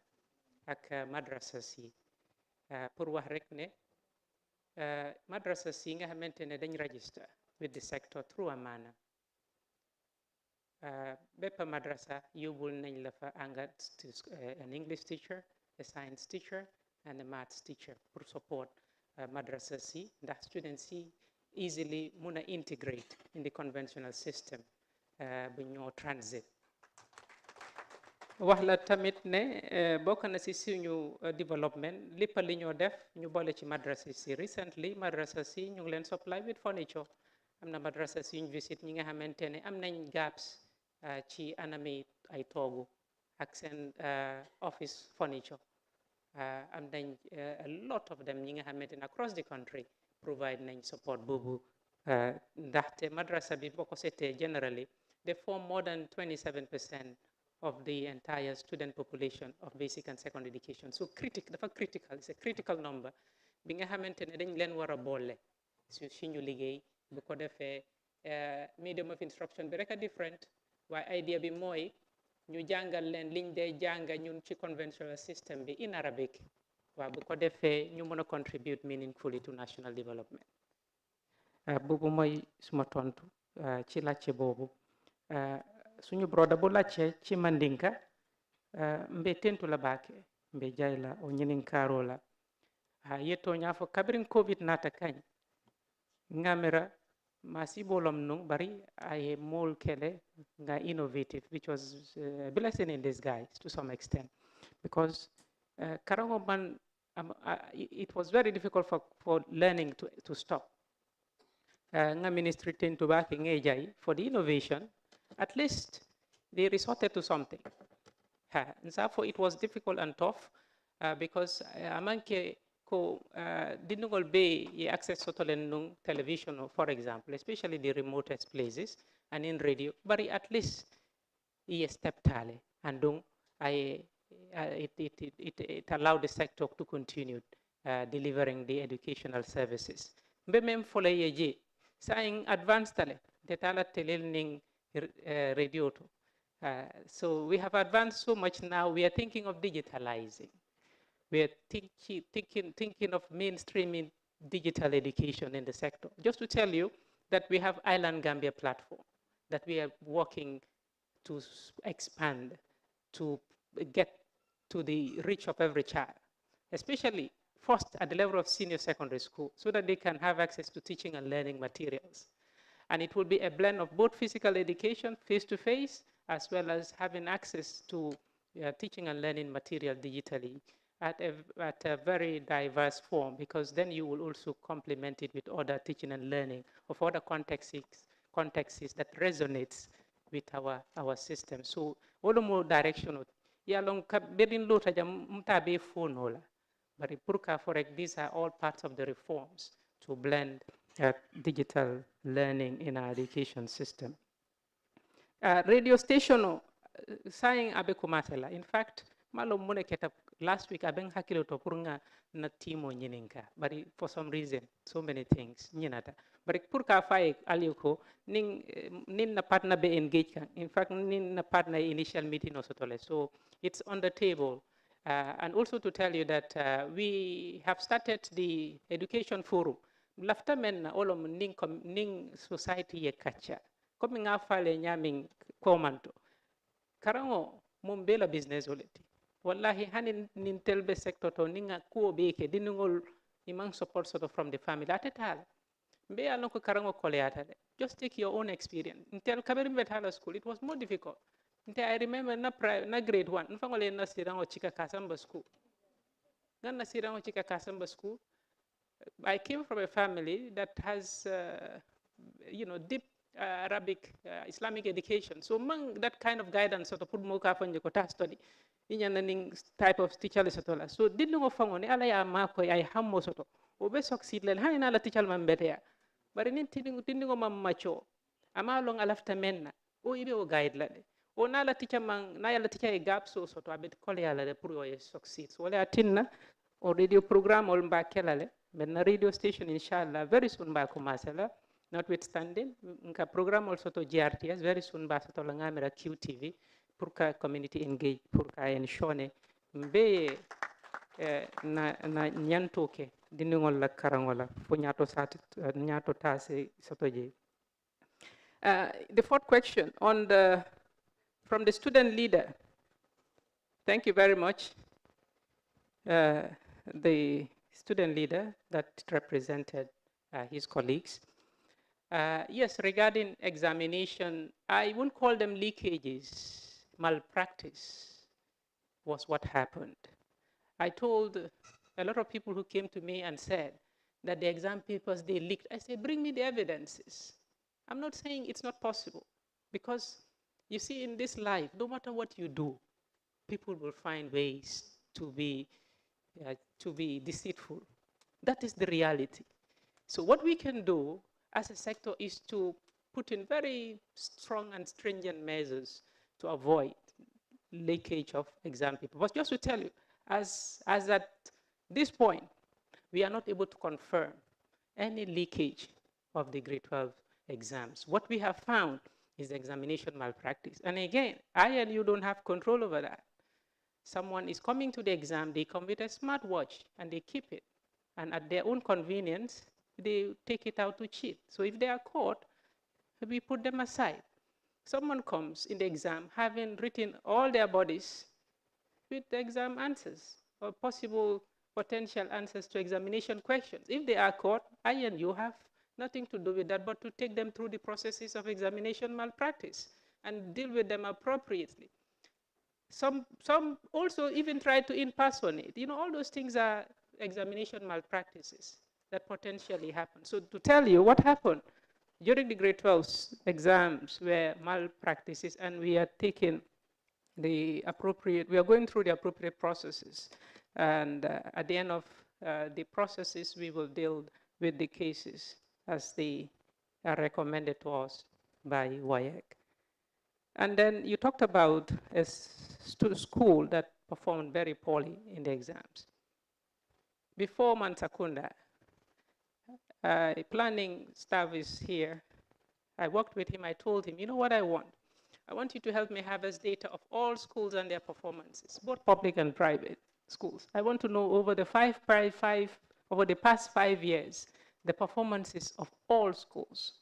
ak madrasa si pour wax rek ne madrasa si nga xamante ne dañ register with the sector through Amana bépp madrasa yóbbul nañ la fa an English teacher, a science teacher and a maths teacher pour support madrasa si ndax students si easily mun a integrate in the conventional system bu ñoo transit. wax la tamit ne bokk na si suñu development lépp li ñoo def ñu boole ci madrasa si. Recently madrasa si ñu ngi leen supply with furniture. am na madrasa si ñu visit ñi nga xamante ne am nañ gaps ci anami ay toogu ak seen office furniture. am nañ a lot of them ñi nga xamante ne across the country provide nañ support boobu ndaxte madrasa bi boo ko seetee generally they form more than 27% of the entire student population of basic and secondary education. So dafa critical, it's a critical number bi nga xamante ne dañ leen war a boole suñu liggéey bu ko defee medium of instruction bi rek a different waaye idea bi mooy ñu jàngal leen liñ dee jàng ñun ci conventional system bi in Arabic waaw bu ko defee ñu mën a contribute meaningfully to national development. Boobu mooy suma tontu ci laajte boobu. Suñu broda bu laajte ci mandinka mbe tentu la baake mbe jayla o ñininkaro la yetto ñafo kabirin covid nata kañ ngamira masi bolom nung bari ay mol kele nga innovative, which was a blessing in disguise to some extent, because karango man it was very difficult for learning to stop. Nga ministry tend to back in for the innovation. At least they resorted to something. And therefore it was difficult and tough because amanke ko dinugol be ye access sotolen nung television, for example, especially the remotest places, and in radio, but at least ye step tale, and it allowed the sector to continue delivering the educational services. Mbe mem fole ye je, saying advanced tale, detala telel ning radio to. So we have advanced so much now, we are thinking of digitalizing. We are thinking of mainstreaming digital education in the sector. Just to tell you that we have Island Gambia platform that we are working to expand, to get to the reach of every child, especially first at the level of senior secondary school, so that they can have access to teaching and learning materials. And it will be a blend of both physical education, face-to-face, as well as having access to teaching and learning material digitally at a very diverse form, because then you will also complement it with other teaching and learning of other contexts that resonates with our system. So all the more directional. Yeah, long bedin lota jam mtabe phone but these are all parts of the reforms to blend digital learning in our education system. Radio station saying abe kumatela. In fact, malo mune keta last week abeng hakilo to purunga na timo nyininka, but for some reason so many things nyinata. But purka fai alioko ning na partner be engaged. In fact, nin na partner initial meeting also tole. So it's on the table. And also to tell you that we have started the education forum. Lafta men olom ning society ye kacha. Komi nga fale nyaming komanto. Karango mumbela business oleti. Wallahi hani nintelbe sector to ninga kuo beke dinungol imang support sort of from the family atetala. Mbe alonko karango koleata. Just take your own experience. Intel Kaberim Betala School, it was more difficult. I remember na grade 1, nfangole na sirango chika kasamba school. Na sirango chika kasamba school. I came from a family that has, deep Arabic, Islamic education. So among that kind of guidance, sort of put moka fanje kota study. Inyan type of teacher lesatola. So didn't go fangone ala ya mako ya hammo soto. Obe succeed len hani na la teacher man betea. But in tindingo macho. Ama long alafta menna. O ibe o guide lade. O na la teacher man na ya la teacher e gap so soto abet kole ya la pour yo succeed. So wala atinna o radio program ol mba kelale. Men na radio station inshallah very soon ba kumasela. Notwithstanding, nka program also to GRTS very soon ba soto la ngamera QTV pour ka community engage pour ka ensure mbe na nyantoke diningol la karangola fo nyato sat nyato tase soto je. The fourth question from the student leader. Thank you very much. The student leader that represented his colleagues. Yes, regarding examination, I won't call them leakages. Malpractice was what happened. I told a lot of people who came to me and said that the exam papers they leaked. I said, bring me the evidences. I'm not saying it's not possible, because you see in this life, no matter what you do, people will find ways to be deceitful. That is the reality. So what we can do as a sector is to put in very strong and stringent measures to avoid leakage of exam papers. But just to tell you, as at this point, we are not able to confirm any leakage of the grade 12 exams. What we have found is examination malpractice. And again, I and you don't have control over that. Someone is coming to the exam, they come with a smartwatch and they keep it. And at their own convenience, they take it out to cheat. So if they are caught, we put them aside. Someone comes in the exam having written all their bodies with the exam answers or possible potential answers to examination questions. If they are caught, I and you have nothing to do with that but to take them through the processes of examination malpractice and deal with them appropriately. Some also even try to impersonate. All those things are examination malpractices that potentially happen. So to tell you what happened during the grade 12 exams were malpractices, and we are taking we are going through the appropriate processes. And at the end of the processes, we will deal with the cases as they are recommended to us by WIAC. And then you talked about a school that performed very poorly in the exams. Before Mansa Kunda, planning staff is here. I worked with him. I told him, you know what I want? I want you to help me harvest data of all schools and their performances, both public and private schools. I want to know over the past 5 years, the performances of all schools.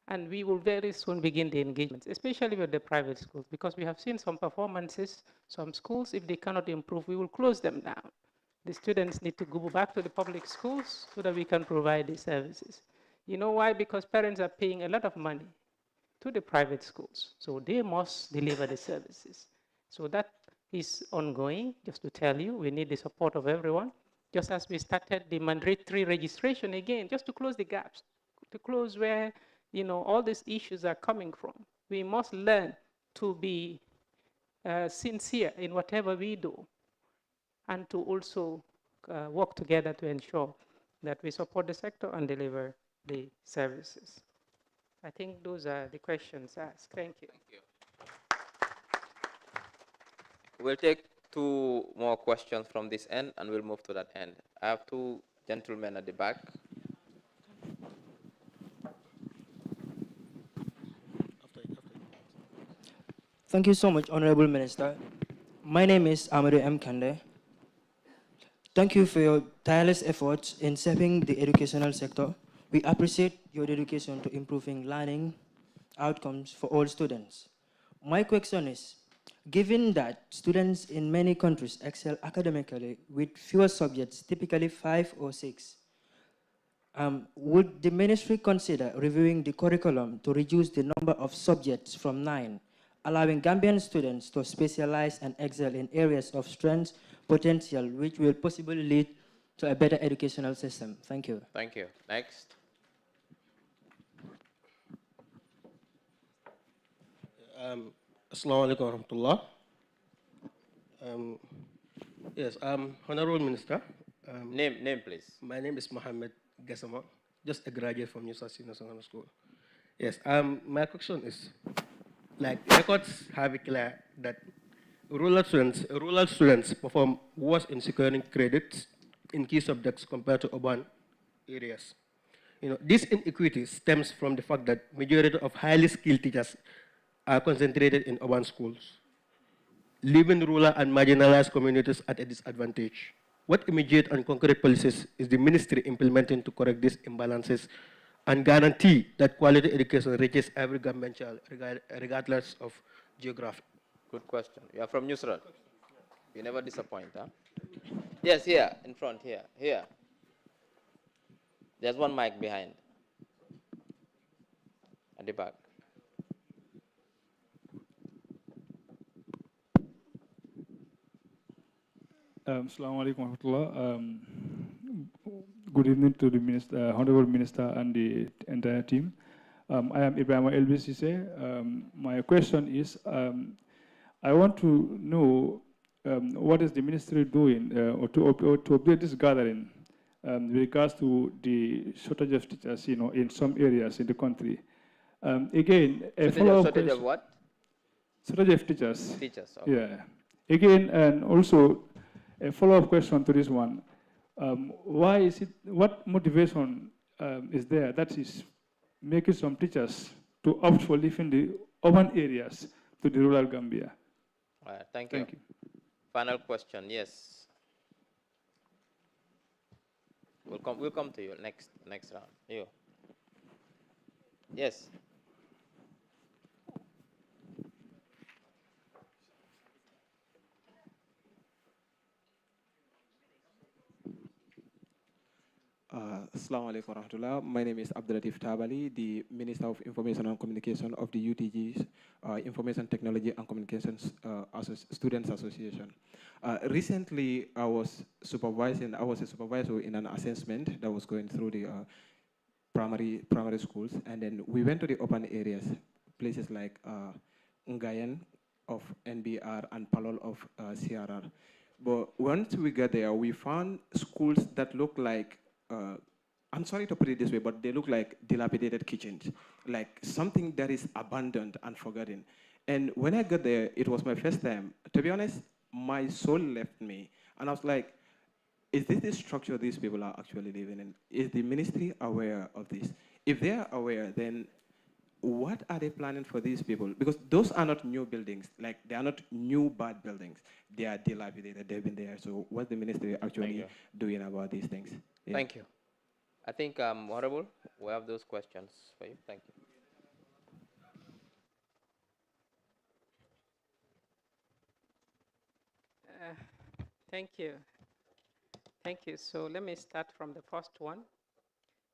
And we will very soon begin the engagements, especially with the private schools, because we have seen some performances, some schools, if they cannot improve, we will close them down. The students need to go back to the public schools so that we can provide the services. You know why? Because parents are paying a lot of money to the private schools, so they must deliver the services. So that is ongoing. Just to tell you, we need the support of everyone, just as we started the mandatory registration again, just to close the gaps, to close where all these issues are coming from. We must learn to be sincere in whatever we do, and to also work together to ensure that we support the sector and deliver the services. I think those are the questions asked. Thank you. Thank you. We'll take 2 more questions from this end, and we'll move to that end. I have 2 gentlemen at the back. Thank you so much, Honorable Minister. My name is Amadou M. Kande. Thank you for your tireless efforts in shaping the educational sector. We appreciate your dedication to improving learning outcomes for all students. My question is, given that students in many countries excel academically with fewer subjects, typically 5 or 6, would the ministry consider reviewing the curriculum to reduce the number of subjects from 9, allowing Gambian students to specialize and excel in areas of strength, potential, which will possibly lead to a better educational system? Thank you. Thank you. Next. Assalamu alaikum warahmatullah. Yes, Honorable Minister. Name, please. My name is Mohammed Gassama, just a graduate from New South National School. Yes, my question is, like, records have it clear that rural students perform worse in securing credits in key subjects compared to urban areas. This inequity stems from the fact that majority of highly skilled teachers are concentrated in urban schools, leaving rural and marginalized communities at a disadvantage. What immediate and concrete policies is the ministry implementing to correct these imbalances and guarantee that quality education reaches every Gambian child, regardless of geography? Good question. You are from Newsroad. You never disappoint, huh? Yes, here, in front, here. There's one mic behind. At the back. Assalamu alaikum warahmatullah. Good evening to the minister, Honorable Minister and the entire team. I am Ibrahim LBCC. My question is, I want to know what is the ministry doing to update this gathering with regards to the shortage of teachers, in some areas in the country. Again, a follow-up question. Shortage of what? Shortage of teachers. Teachers, okay. Yeah. Again, and also a follow-up question to this one. Why is it, what motivation is there that is making some teachers to opt for leaving the urban areas to the rural Gambia? All right, thank you. Final question, yes. We'll come to you next round. You. Yes. Assalamu alaikum warahmatullah. My name is Abdulatif Tabali, the Minister of Information and Communication of the UTG's Information Technology and Communications Students Association. Recently, I was a supervisor in an assessment that was going through the primary schools, and then we went to the urban areas, places like Ngayen of NBR and Palol of CRR. But once we got there, we found schools that look like, I'm sorry to put it this way, but they look like dilapidated kitchens, like something that is abandoned and forgotten. And when I got there, it was my first time. To be honest, my soul left me. And I was like, is this the structure these people are actually living in? Is the ministry aware of this? If they are aware, then what are they planning for these people? Because those are not new buildings. Like, they are not new bad buildings. They are dilapidated. They've been there. So what's the ministry actually doing about these things? Yeah. Thank you. I think, Honorable, we have those questions for you. Thank you. Thank you. Thank you. So let me start from the first one.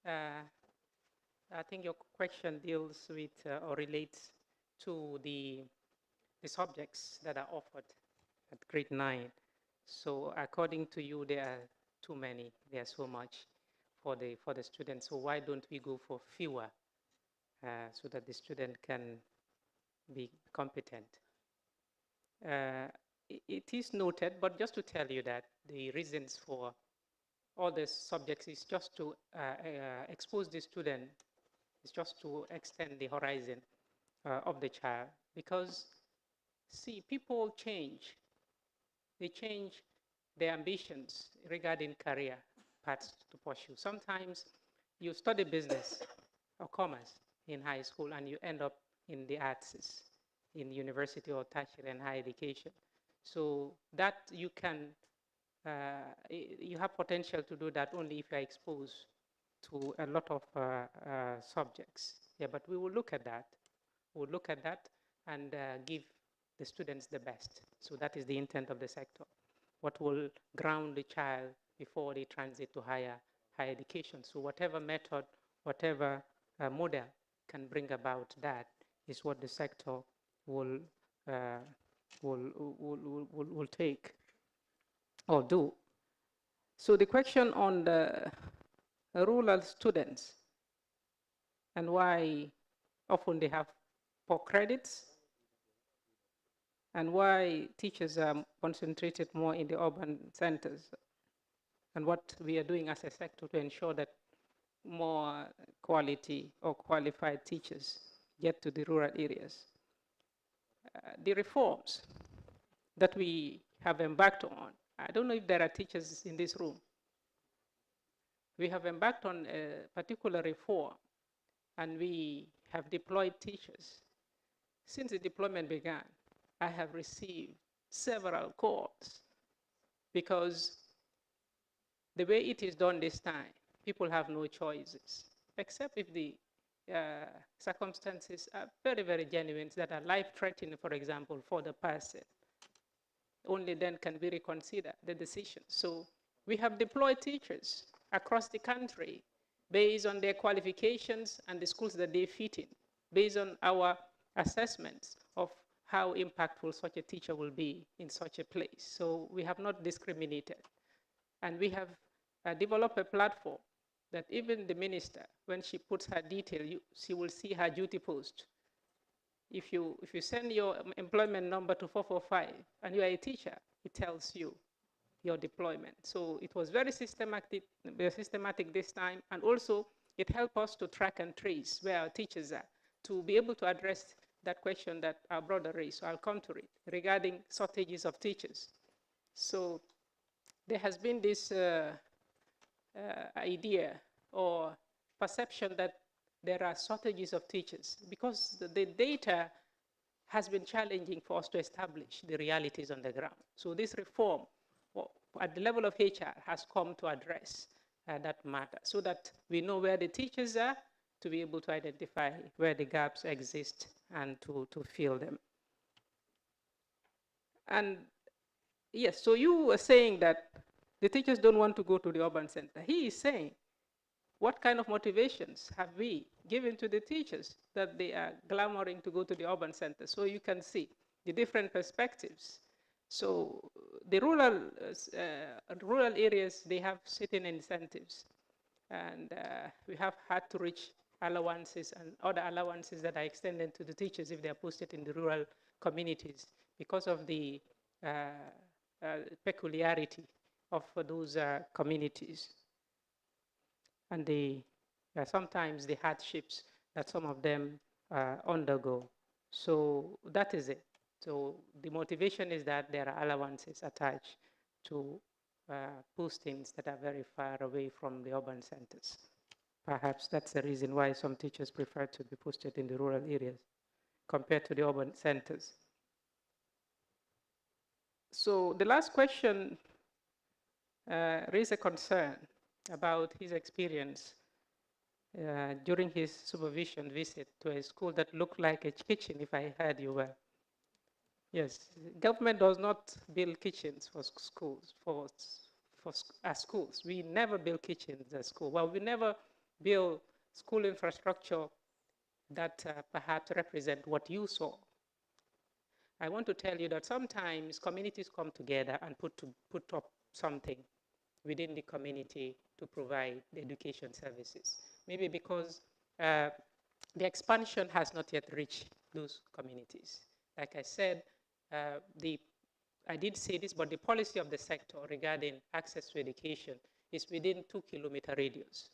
I think your question deals with or relates to the subjects that are offered at grade 9. So according to you, there are too many. There's so much for the students. So why don't we go for fewer so that the student can be competent? It is noted, but just to tell you that the reasons for all the subjects is just to expose the student, it's just to extend the horizon of the child. Because, see, people change. They change their ambitions regarding career paths to pursue. Sometimes you study business or commerce in high school and you end up in the arts in university or tertiary and higher education. So that you can, you have potential to do that only if you are exposed to a lot of subjects. Yeah, but we will look at that. We'll look at that and give the students the best. So that is the intent of the sector. What will ground the child before they transit to higher education. So whatever method, whatever model can bring about that is what the sector will take or do. So the question on the rural students and why often they have poor credits and why teachers are concentrated more in the urban centers, and what we are doing as a sector to ensure that more quality or qualified teachers get to the rural areas. The reforms that we have embarked on, I don't know if there are teachers in this room. We have embarked on a particular reform and we have deployed teachers. Since the deployment began, I have received several calls because the way it is done this time, people have no choices, except if the circumstances are very, very genuine, that are life-threatening, for example, for the person. Only then can we reconsider the decision. So we have deployed teachers across the country based on their qualifications and the schools that they fit in, based on our assessments of how impactful such a teacher will be in such a place. So we have not discriminated. And we have developed a platform that even the minister, when she puts her detail, she will see her duty post. If you send your employment number to 445 and you are a teacher, it tells you your deployment. So it was very systematic this time, and also it helped us to track and trace where our teachers are, to be able to address that question that our brother raised. So I'll come to it regarding shortages of teachers. So there has been this idea or perception that there are shortages of teachers because the data has been challenging for us to establish the realities on the ground. So this reform at the level of HR has come to address that matter so that we know where the teachers are, to be able to identify where the gaps exist and to fill them. And yes, so you were saying that the teachers don't want to go to the urban center. He is saying, what kind of motivations have we given to the teachers that they are clamoring to go to the urban center? So you can see the different perspectives. So the rural areas, they have certain incentives. And we have had to reach allowances and other allowances that are extended to the teachers if they are posted in the rural communities because of the peculiarity of those communities and sometimes the hardships that some of them undergo. So that is it. So the motivation is that there are allowances attached to postings that are very far away from the urban centers. Perhaps that's the reason why some teachers prefer to be posted in the rural areas compared to the urban centers. So the last question raised a concern about his experience during his supervision visit to a school that looked like a kitchen, if I heard you well. Yes, government does not build kitchens for schools, as schools. We never build kitchens as school. Well, we never build school infrastructure that perhaps represent what you saw. I want to tell you that sometimes communities come together and put up something within the community to provide the education services. Maybe because the expansion has not yet reached those communities. Like I said, I did say this, but the policy of the sector regarding access to education is within 2-kilometer radius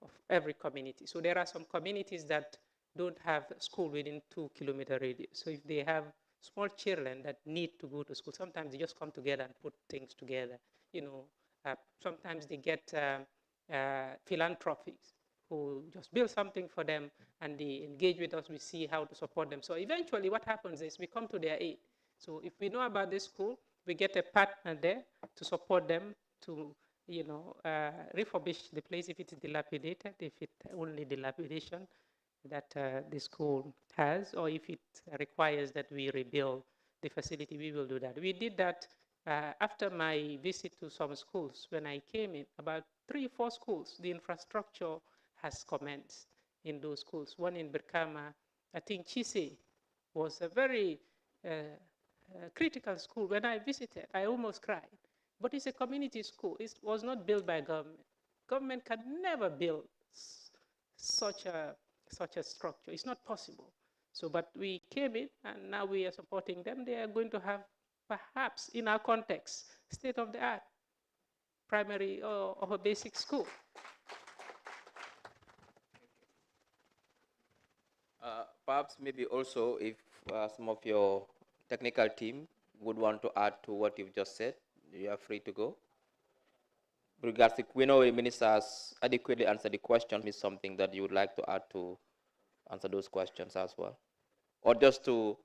of every community. So there are some communities that don't have school within 2-kilometer radius. So if they have small children that need to go to school, sometimes they just come together and put things together. You know, sometimes they get philanthropies who just build something for them and they engage with us, we see how to support them. So eventually what happens is we come to their aid. So if we know about this school, we get a partner there to support them to, you know, refurbish the place if it's dilapidated, if it's only dilapidation that the school has, or if it requires that we rebuild the facility, we will do that. We did that after my visit to some schools. When I came in, about 3-4 schools, the infrastructure has commenced in those schools. One in Birkama, I think Chise was a very critical school. When I visited, I almost cried. But it's a community school. It was not built by government. Government can never build such a structure. It's not possible. So, but we came in, and now we are supporting them. They are going to have, perhaps, in our context, state-of-the-art primary or a basic school. Perhaps maybe also if some of your technical team would want to add to what you've just said, you are free to go. Regards to, we know the minister has adequately answered the question, is something that you would like to add to answer those questions as well? Or just to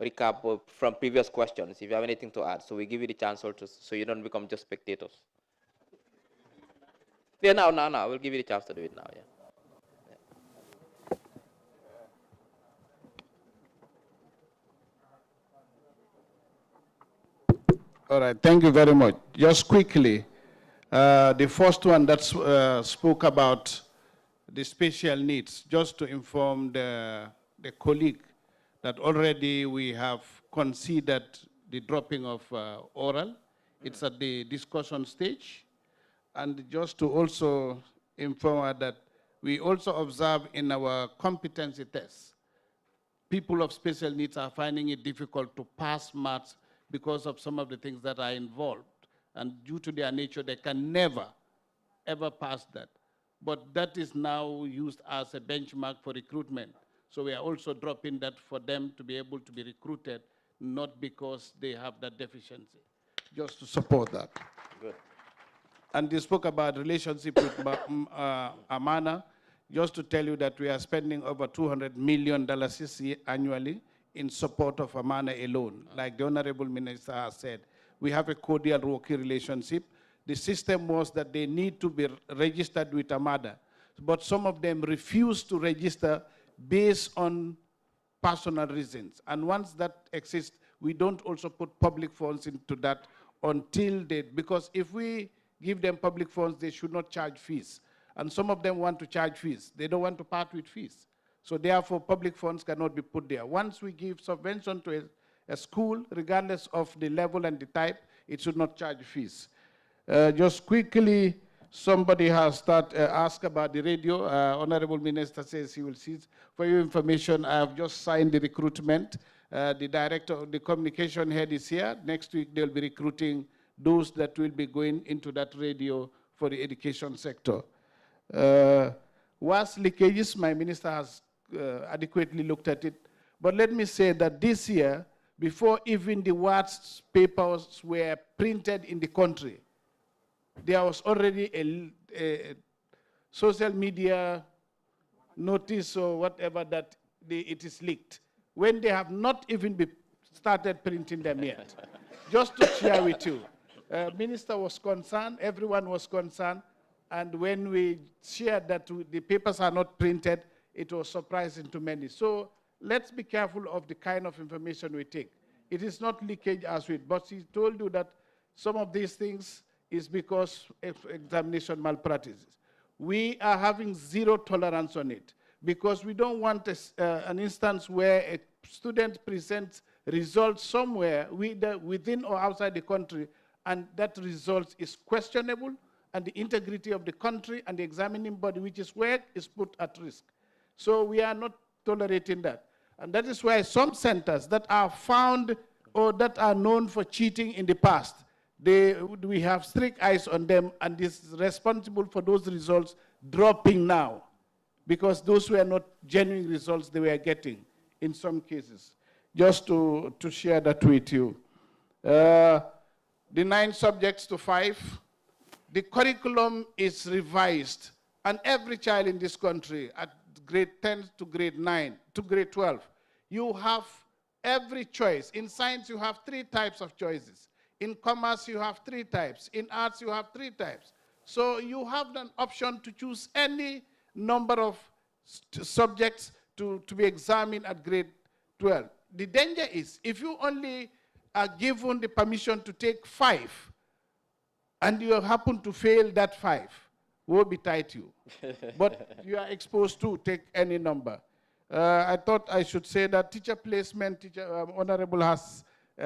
recap from previous questions, if you have anything to add, so we give you the chance also, so you don't become just spectators. Yeah, now, we'll give you the chance to do it now, yeah. All right, thank you very much. Just quickly, the first one that spoke about the special needs, just to inform the colleague that already we have considered the dropping of oral. It's at the discussion stage. And just to also inform her that we also observe in our competency tests, people of special needs are finding it difficult to pass maths because of some of the things that are involved. And due to their nature, they can never, ever pass that. But that is now used as a benchmark for recruitment. So we are also dropping that for them to be able to be recruited, not because they have that deficiency, just to support that. Good. And they spoke about relationship with Amana. Just to tell you that we are spending over $200 million annually in support of Amana alone. Like the Honorable Minister has said, we have a cordial working relationship. The system was that they need to be registered with Amana, but some of them refuse to register based on personal reasons. And once that exists, we don't also put public funds into that until they, because if we give them public funds, they should not charge fees. And some of them want to charge fees. They don't want to part with fees. So therefore, public funds cannot be put there. Once we give subvention to a school, regardless of the level and the type, it should not charge fees. Just quickly, somebody has asked about the radio. Honorable Minister says he will see. For your information, I have just signed the recruitment. The director, the communication head is here. Next week, they'll be recruiting those that will be going into that radio for the education sector. Was leakages, my minister has adequately looked at it. But let me say that this year, before even the WATS papers were printed in the country, there was already a social media notice or whatever that it is leaked, when they have not even started printing them yet. Just to share with you, Minister was concerned, everyone was concerned, and when we shared that the papers are not printed, it was surprising to many. So let's be careful of the kind of information we take. It is not leakage as with, but he told you that some of these things is because of examination malpractices. We are having zero tolerance on it because we don't want an instance where a student presents results somewhere, within or outside the country, and that result is questionable, and the integrity of the country and the examining body, which is where, is put at risk. So we are not tolerating that. And that is why some centers that are found or that are known for cheating in the past, we have strict eyes on them, and is responsible for those results dropping now, because those were not genuine results they were getting in some cases. Just to share that with you. The 9 subjects to 5, the curriculum is revised, and every child in this country at grade 10 to grade 9 to grade 12, you have every choice. In science, you have 3 types of choices. In commerce, you have 3 types. In arts, you have 3 types. So you have an option to choose any number of subjects to be examined at grade 12. The danger is, if you only are given the permission to take 5, and you happen to fail that 5, woe betide you. But you are exposed to take any number. I thought I should say that teacher placement, Honorable has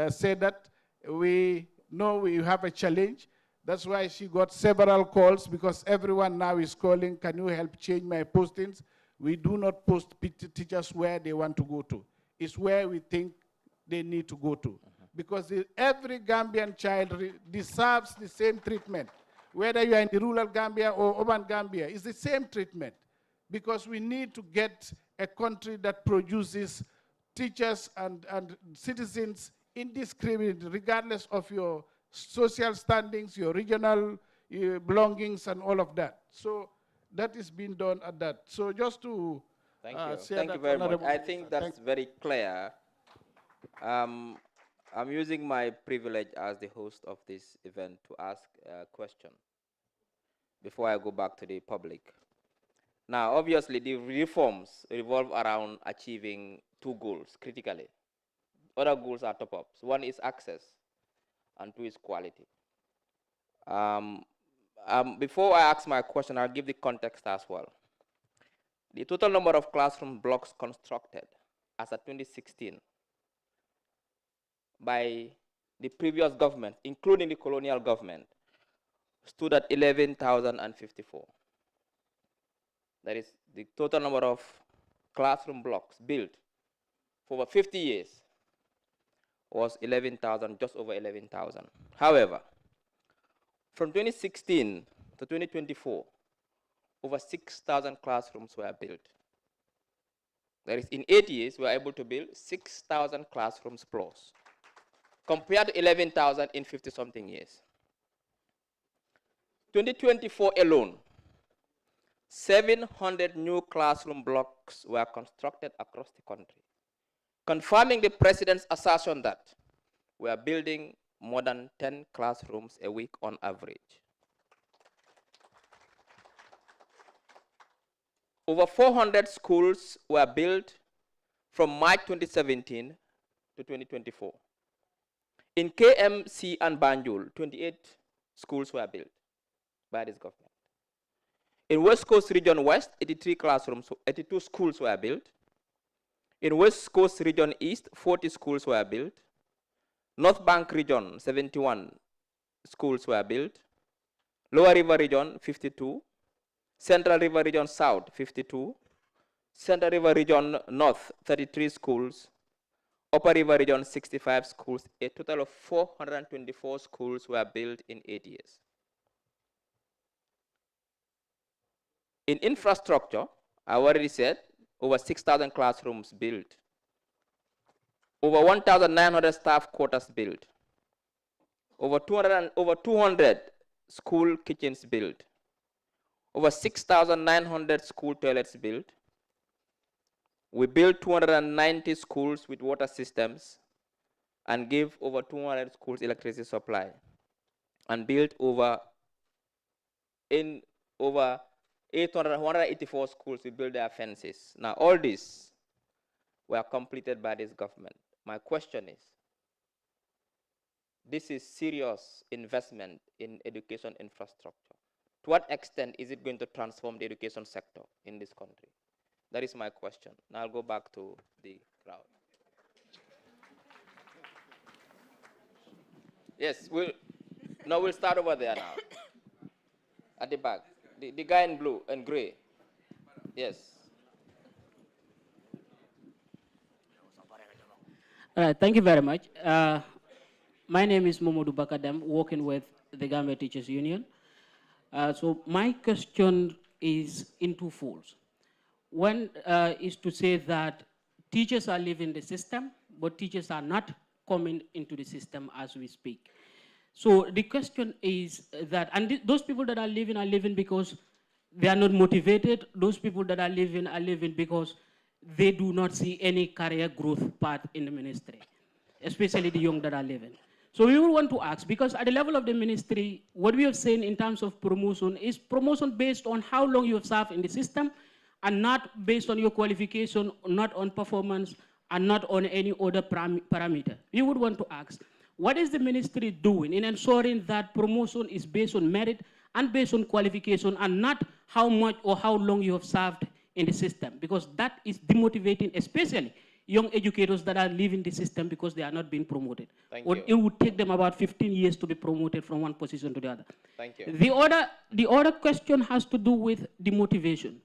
said that we know we have a challenge. That's why she got several calls, because everyone now is calling, can you help change my postings? We do not post teachers where they want to go to. It's where we think they need to go to. Because every Gambian child deserves the same treatment. Whether you are in the rural Gambia or urban Gambia, it's the same treatment. Because we need to get a country that produces teachers and citizens indiscriminately, regardless of your social standings, your regional belongings, and all of that. So that is being done at that. So just to Thank you very much. I think that's very clear. I'm using my privilege as the host of this event to ask a question before I go back to the public. Now, obviously, the reforms revolve around achieving 2 goals critically. Other goals are top-ups. One is access, and 2 is quality. Before I ask my question, I'll give the context as well. The total number of classroom blocks constructed as of 2016 by the previous government, including the colonial government, stood at 11,054. That is the total number of classroom blocks built for over 50 years was 11,000, just over 11,000. However, from 2016 to 2024, over 6,000 classrooms were built. That is, in 8 years, we were able to build 6,000 classrooms plus, compared to 11,000 in 50-something years. 2024 alone, 700 new classroom blocks were constructed across the country, confirming the president's assertion that we are building more than 10 classrooms a week on average. Over 400 schools were built from March 2017 to 2024. In KMC and Banjul, 28 schools were built by this government. In West Coast Region West, 82 schools were built. In West Coast Region East, 40 schools were built. North Bank Region, 71 schools were built. Lower River Region, 52. Central River Region South, 52. Central River Region North, 33 schools. Upper River Region, 65 schools. A total of 424 schools were built in 8 years. In infrastructure, I already said, over 6,000 classrooms built. Over 1,900 staff quarters built. Over 200 school kitchens built. Over 6,900 school toilets built. We built 290 schools with water systems and gave over 200 schools electricity supply, and built over 184 schools. We built their fences. Now all these were completed by this government. My question is, this is serious investment in education infrastructure. To what extent is it going to transform the education sector in this country? That is my question. Now I'll go back to the crowd. Yes, we'll start over there now. At the back. The guy in blue and gray. Yes. Thank you very much. My name is Momodu Bakadam, working with the Gambia Teachers Union. So my question is in two folds. One is to say that teachers are leaving the system, but teachers are not coming into the system as we speak. So the question is that, and those people that are leaving because they are not motivated. Those people that are leaving because they do not see any career growth path in the ministry, especially the young that are leaving. So we would want to ask, because at the level of the ministry, what we have seen in terms of promotion is promotion based on how long you have served in the system, and not based on your qualification, not on performance, and not on any other parameter. We would want to ask, what is the ministry doing in ensuring that promotion is based on merit and based on qualification, and not how much or how long you have served in the system? Because that is demotivating, especially young educators that are leaving the system because they are not being promoted. Thank you. It would take them about 15 years to be promoted from one position to the other. Thank you. The other question has to do with the motivation,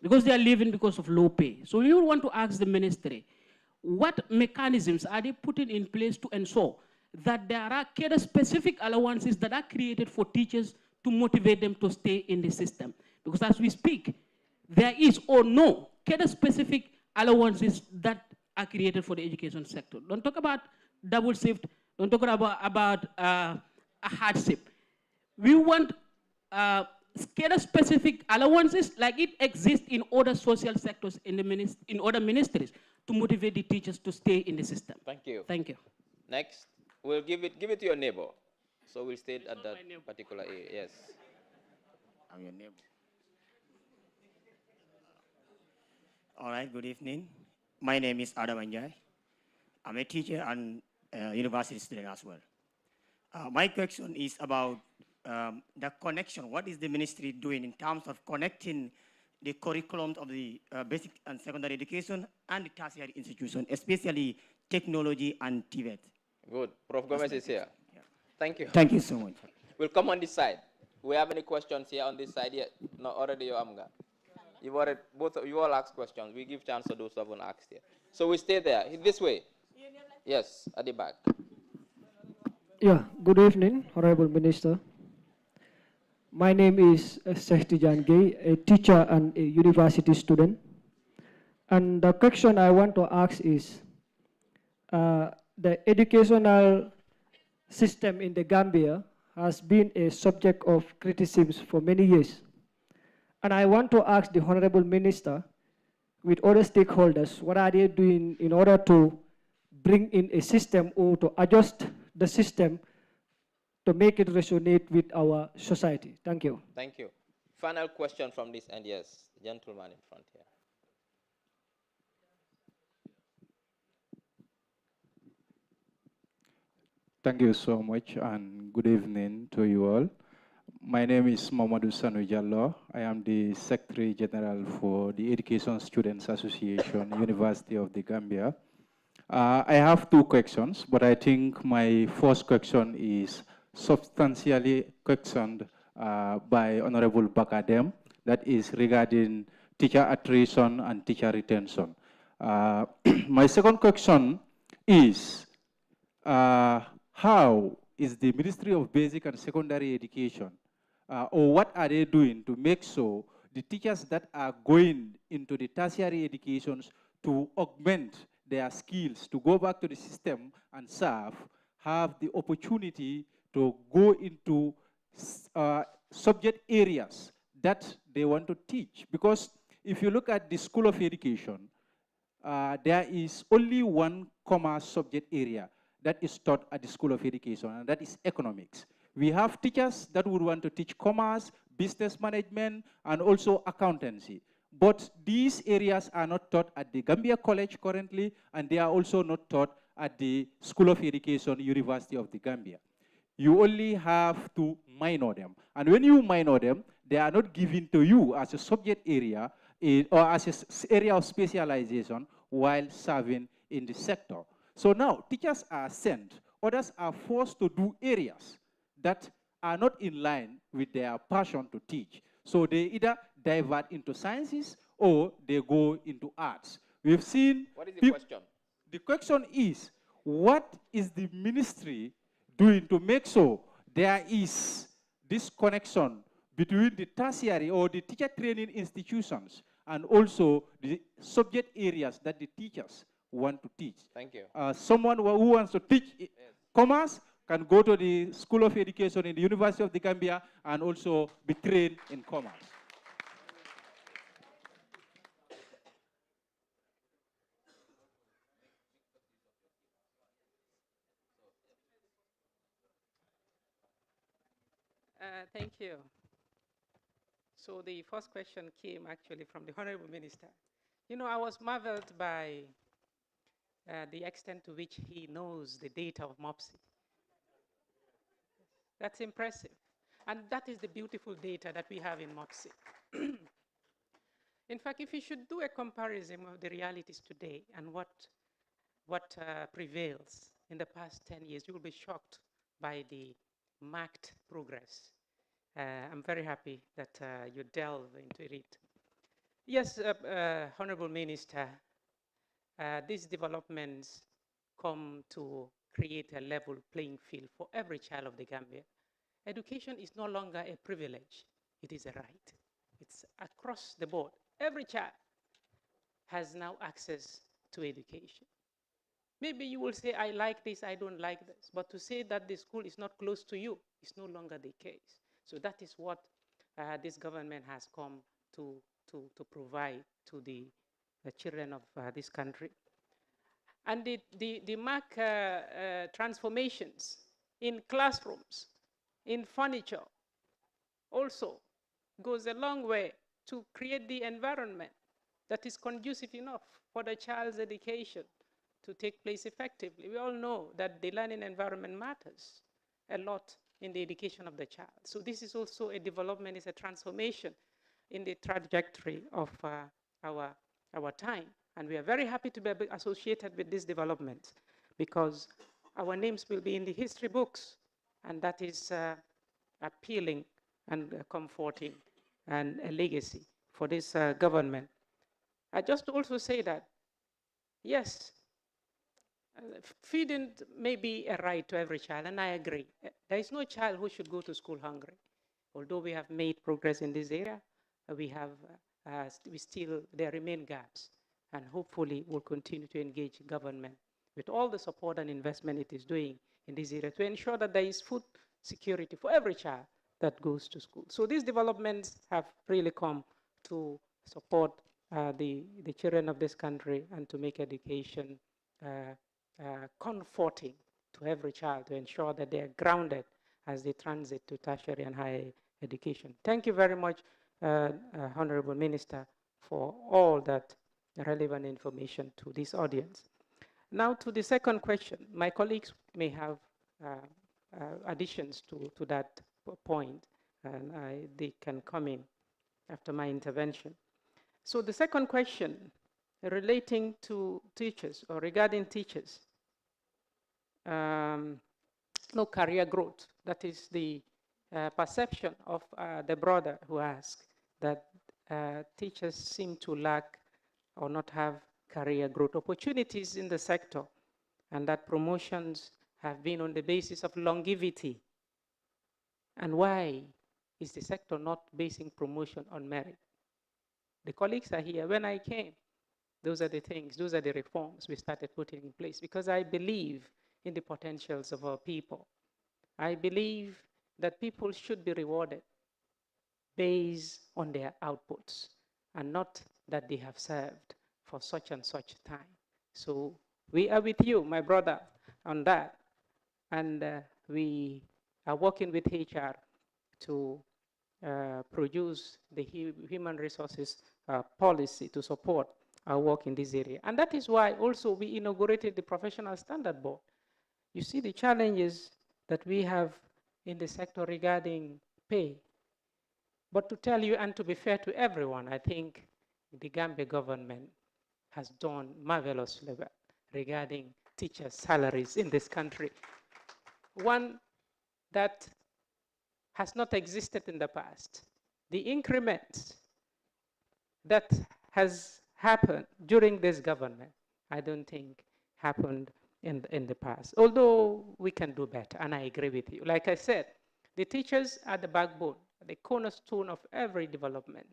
because they are leaving because of low pay. So we would want to ask the ministry, what mechanisms are they putting in place to ensure that there are cadre-specific allowances that are created for teachers to motivate them to stay in the system? Because as we speak, there is or no cadre-specific allowances that are created for the education sector. Don't talk about double shift, don't talk about a hardship. We want cadre-specific allowances like it exists in other social sectors in other ministries to motivate the teachers to stay in the system. Thank you. Thank you. Next, we'll give it to your neighbor. So we'll stay at that particular area. Yes. I'm your neighbor. All right, good evening. My name is Adam Anjay. I'm a teacher and university student as well. My question is about the connection. What is the ministry doing in terms of connecting the curriculum of the basic and secondary education and the tertiary institution, especially technology and TVET? Good. Prof. Gomez is here. Yeah. Thank you. Thank you so much. We'll come on this side. We have any questions here on this side yet? No, already your Amga. You've already, both of you all asked questions. We give chance to those who haven't asked here. So we stay there. This way. Yes, at the back. Yeah, good evening, Honorable Minister. My name is Sehti Jangay, a teacher and a university student. And the question I want to ask is, the educational system in the Gambia has been a subject of criticism for many years. And I want to ask the Honorable Minister, with other stakeholders, what are they doing in order to bring in a system or to adjust the system to make it resonate with our society? Thank you. Thank you. Final question from this end. Yes, gentleman in front here. Thank you so much, and good evening to you all. My name is Mamadou Sanu Jallo. I am the Secretary General for the Education Students Association, University of the Gambia. I have two questions, but I think my first question is substantially questioned by Honorable Bakadem, that is regarding teacher attrition and teacher retention. My second question is how is the Ministry of Basic and Secondary Education, or what are they doing to make sure the teachers that are going into the tertiary educations to augment their skills, to go back to the system and serve, have the opportunity to go into subject areas that they want to teach? Because if you look at the School of Education, there is only one commerce subject area that is taught at the School of Education, and that is economics. We have teachers that would want to teach commerce, business management, and also accountancy. But these areas are not taught at the Gambia College currently, and they are also not taught at the School of Education, University of the Gambia. You only have to minor them. And when you minor them, they are not given to you as a subject area or as an area of specialization while serving in the sector. So now teachers are sent, others are forced to do areas that are not in line with their passion to teach. So they either divert into sciences or they go into arts. We've seen— What is the question? The question is, what is the ministry doing to make sure there is this connection between the tertiary or the teacher training institutions and also the subject areas that the teachers want to teach? Thank you. Someone who wants to teach commerce can go to the School of Education in the University of the Gambia and also be trained in commerce. Thank you. So the first question came actually from the Honorable Minister. You know, I was marveled by the extent to which he knows the data of MOPSI. That's impressive. And that is the beautiful data that we have in MOPSI. In fact, if you should do a comparison of the realities today and what prevails in the past 10 years, you will be shocked by the marked progress. I'm very happy that you delve into it. Yes, Honorable Minister, these developments come to create a level playing field for every child of the Gambia. Education is no longer a privilege, it is a right. It's across the board. Every child has now access to education. Maybe you will say, I like this, I don't like this. But to say that the school is not close to you is no longer the case. So that is what this government has come to provide to the children of this country. And the mark transformations in classrooms, in furniture, also goes a long way to create the environment that is conducive enough for the child's education to take place effectively. We all know that the learning environment matters a lot in the education of the child. So this is also a development, it's a transformation in the trajectory of our time. And we are very happy to be associated with this development because our names will be in the history books, and that is appealing and comforting and a legacy for this government. I just also say that, yes, feeding may be a right to every child, and I agree. There is no child who should go to school hungry. Although we have made progress in this area, there remain gaps, and hopefully we'll continue to engage government with all the support and investment it is doing in this area to ensure that there is food security for every child that goes to school. So these developments have really come to support the children of this country and to make education comforting to every child, to ensure that they are grounded as they transit to tertiary and higher education. Thank you very much, Honorable Minister, for all that relevant information to this audience. Now to the second question. My colleagues may have additions to that point, and they can come in after my intervention. So the second question relating to teachers or regarding teachers, no career growth. That is the perception of the brother who asked that teachers seem to lack or not have career growth opportunities in the sector. and that promotions have been on the basis of longevity. And why is the sector not basing promotion on merit? The colleagues are here. When I came, those are the things, those are the reforms we started putting in place, because I believe in the potentials of our people. I believe that people should be rewarded based on their outputs and not that they have served for such and such time. So we are with you, my brother, on that. And we are working with HR to produce the human resources policy to support our work in this area. And that is why also we inaugurated the Professional Standard Board. You see the challenges that we have in the sector regarding pay. But to tell you and to be fair to everyone, I think the Gambia government has done marvelously well regarding teachers' salaries in this country. One that has not existed in the past. The increments that has happened during this government, I don't think happened in the past, although we can do better, and I agree with you. Like I said, the teachers are the backbone, the cornerstone of every development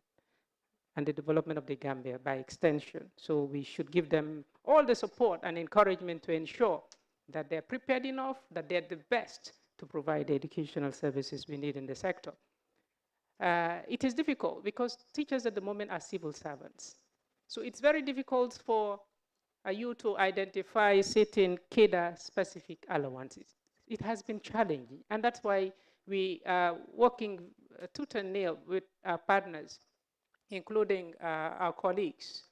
and the development of the Gambia by extension. So we should give them all the support and encouragement to ensure that they're prepared enough, that they're the best to provide the educational services we need in the sector. It is difficult because teachers at the moment are civil servants. So it's very difficult for you to identify certain cadre-specific allowances. It has been challenging, and that's why we are working tooth and nail with our partners, including our colleagues,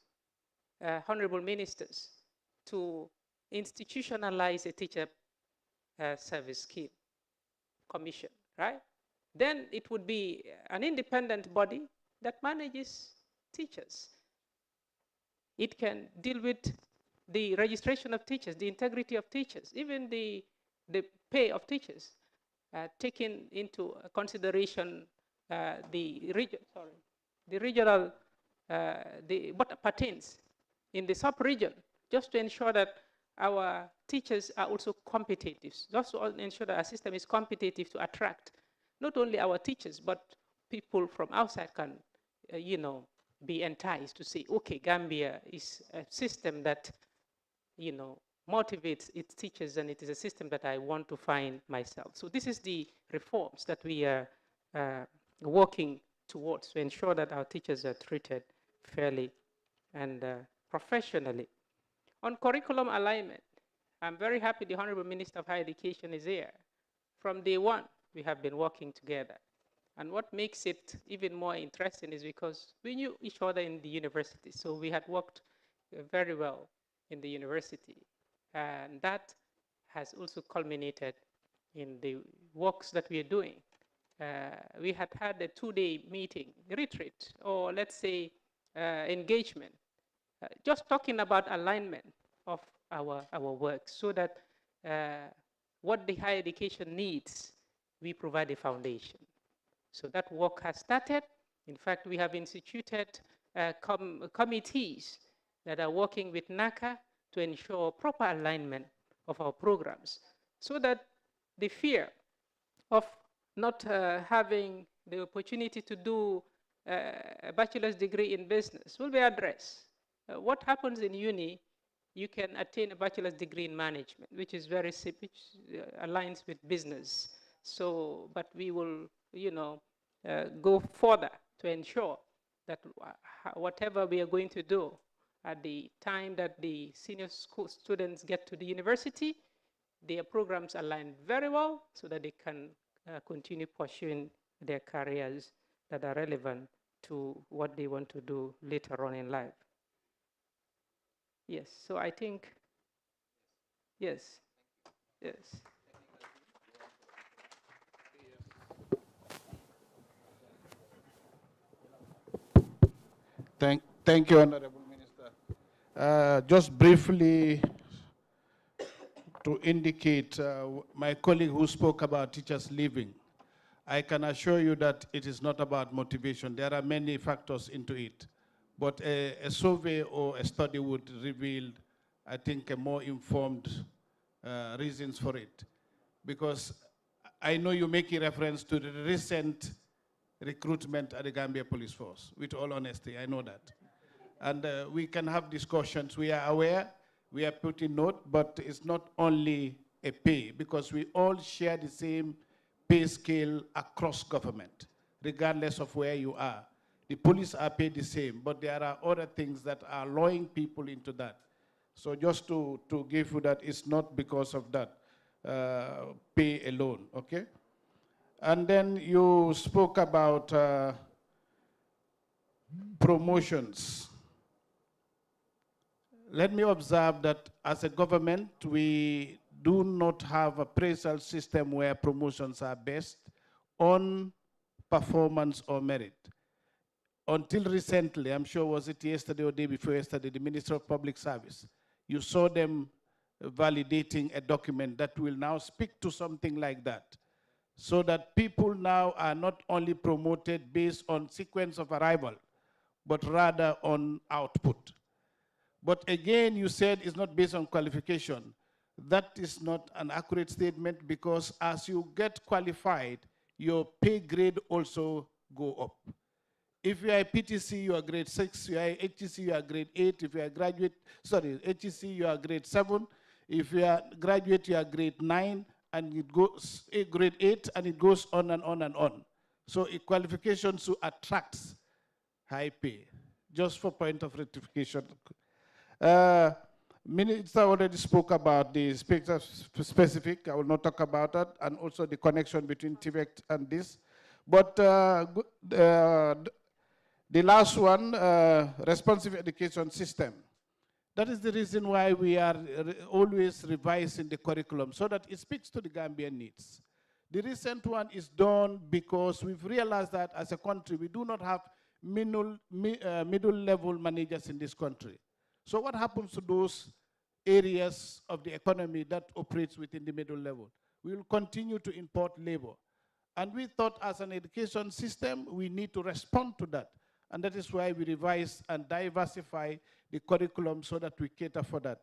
honorable ministers, to institutionalize a teacher service scheme commission, right? Then it would be an independent body that manages teachers. It can deal with the registration of teachers, the integrity of teachers, even the pay of teachers, taking into consideration the regional, what pertains in the sub-region, just to ensure that our teachers are also competitive, just to ensure that our system is competitive to attract not only our teachers, but people from outside can, be enticed to say, okay, Gambia is a system that, motivates its teachers, and it is a system that I want to find myself. So this is the reforms that we are working towards to ensure that our teachers are treated fairly and professionally. On curriculum alignment, I'm very happy the Honorable Minister of Higher Education is here. From day one, we have been working together. And what makes it even more interesting is because we knew each other in the university. So we had worked very well in the university. And that has also culminated in the works that we are doing. We had a 2-day meeting, retreat, or let's say engagement, just talking about alignment of our work so that what the higher education needs, we provide a foundation. So that work has started. In fact, we have instituted committees that are working with NACA to ensure proper alignment of our programs so that the fear of not having the opportunity to do a bachelor's degree in business will be addressed. What happens in uni, you can attain a bachelor's degree in management, which is very simple, which aligns with business. So, but we will, go further to ensure that whatever we are going to do at the time that the senior school students get to the university, their programs align very well so that they can continue pursuing their careers that are relevant to what they want to do later on in life. Yes, so I think, yes, yes. Thank you, Honorable Minister. Just briefly to indicate my colleague who spoke about teachers leaving, I can assure you that it is not about motivation. There are many factors into it. But a survey or a study would reveal, I think, a more informed reasons for it. Because I know you're making reference to the recent recruitment at the Gambia Police Force, with all honesty, I know that. And we can have discussions. We are aware, we are putting note, but it's not only a pay, because we all share the same pay scale across government, regardless of where you are. The police are paid the same, but there are other things that are luring people into that. So just to give you that, it's not because of that pay alone, okay? And then you spoke about promotions. Let me observe that as a government, we do not have a appraisal system where promotions are based on performance or merit. Until recently, I'm sure was it yesterday or day before yesterday, the Minister of Public Service, you saw them validating a document that will now speak to something like that, so that people now are not only promoted based on sequence of arrival, but rather on output. But again, you said it's not based on qualification. That is not an accurate statement, because as you get qualified, your pay grade also go up. If you are a PTC, you are grade 6. If you are a HTC, you are grade 8. If you are a graduate, sorry, HTC, you are grade 7. If you are graduate, you are grade 9, and it goes grade 8, and it goes on and on and on. So a qualification to attract high pay. Just for point of rectification. Minister already spoke about the specific. I will not talk about that, and also the connection between TVET and this. But the last one, responsive education system. That is the reason why we are always revising the curriculum, so that it speaks to the Gambian needs. The recent one is done because we've realized that as a country, we do not have middle-level managers in this country. So what happens to those areas of the economy that operates within the middle level? We will continue to import labor. And we thought as an education system, we need to respond to that. And that is why we revise and diversify the curriculum so that we cater for that.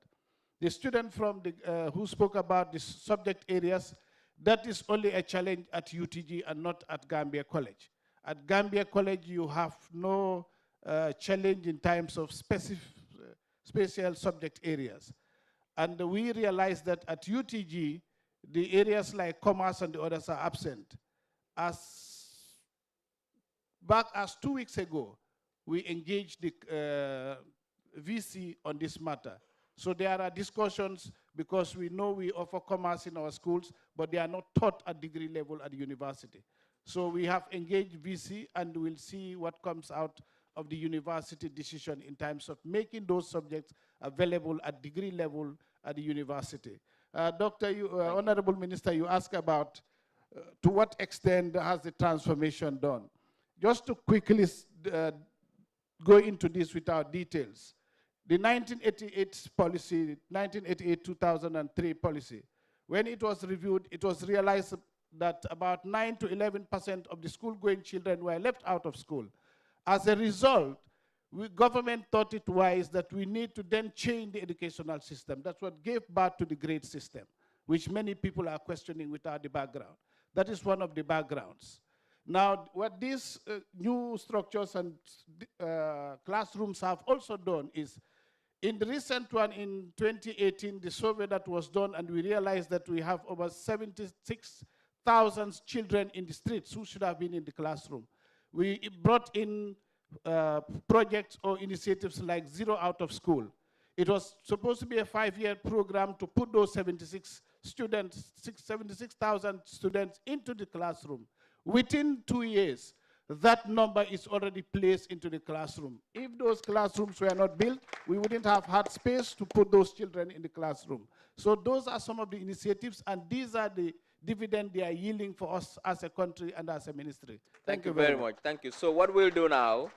The student from the, who spoke about the subject areas, that is only a challenge at UTG and not at Gambia College. At Gambia College, you have no challenge in terms of special subject areas. And we realized that at UTG, the areas like commerce and the others are absent. Back as 2 weeks ago, we engaged the VC on this matter. So there are discussions, because we know we offer commerce in our schools, but they are not taught at degree level at the university. So we have engaged VC, and we'll see what comes out of the university decision in terms of making those subjects available at degree level at the university. Honorable Minister, you asked about to what extent has the transformation done. Just to quickly go into this without details. The 1988 policy, 1988-2003 policy, when it was reviewed, it was realized that about 9 to 11% of the school-going children were left out of school. As a result, government thought it wise that we need to then change the educational system. That's what gave birth to the grade system, which many people are questioning without the background. That is one of the backgrounds. Now, what these new structures and classrooms have also done is, in the recent one in 2018, the survey that was done, and we realized that we have over 76,000 children in the streets who should have been in the classroom. We brought in projects or initiatives like Zero Out of School. It was supposed to be a 5-year program to put those 76,000 students into the classroom. Within 2 years, that number is already placed into the classroom. If those classrooms were not built, we wouldn't have had space to put those children in the classroom. So those are some of the initiatives, and these are the dividend they are yielding for us as a country and as a ministry. Thank you very much. Thank you. So what we'll do now,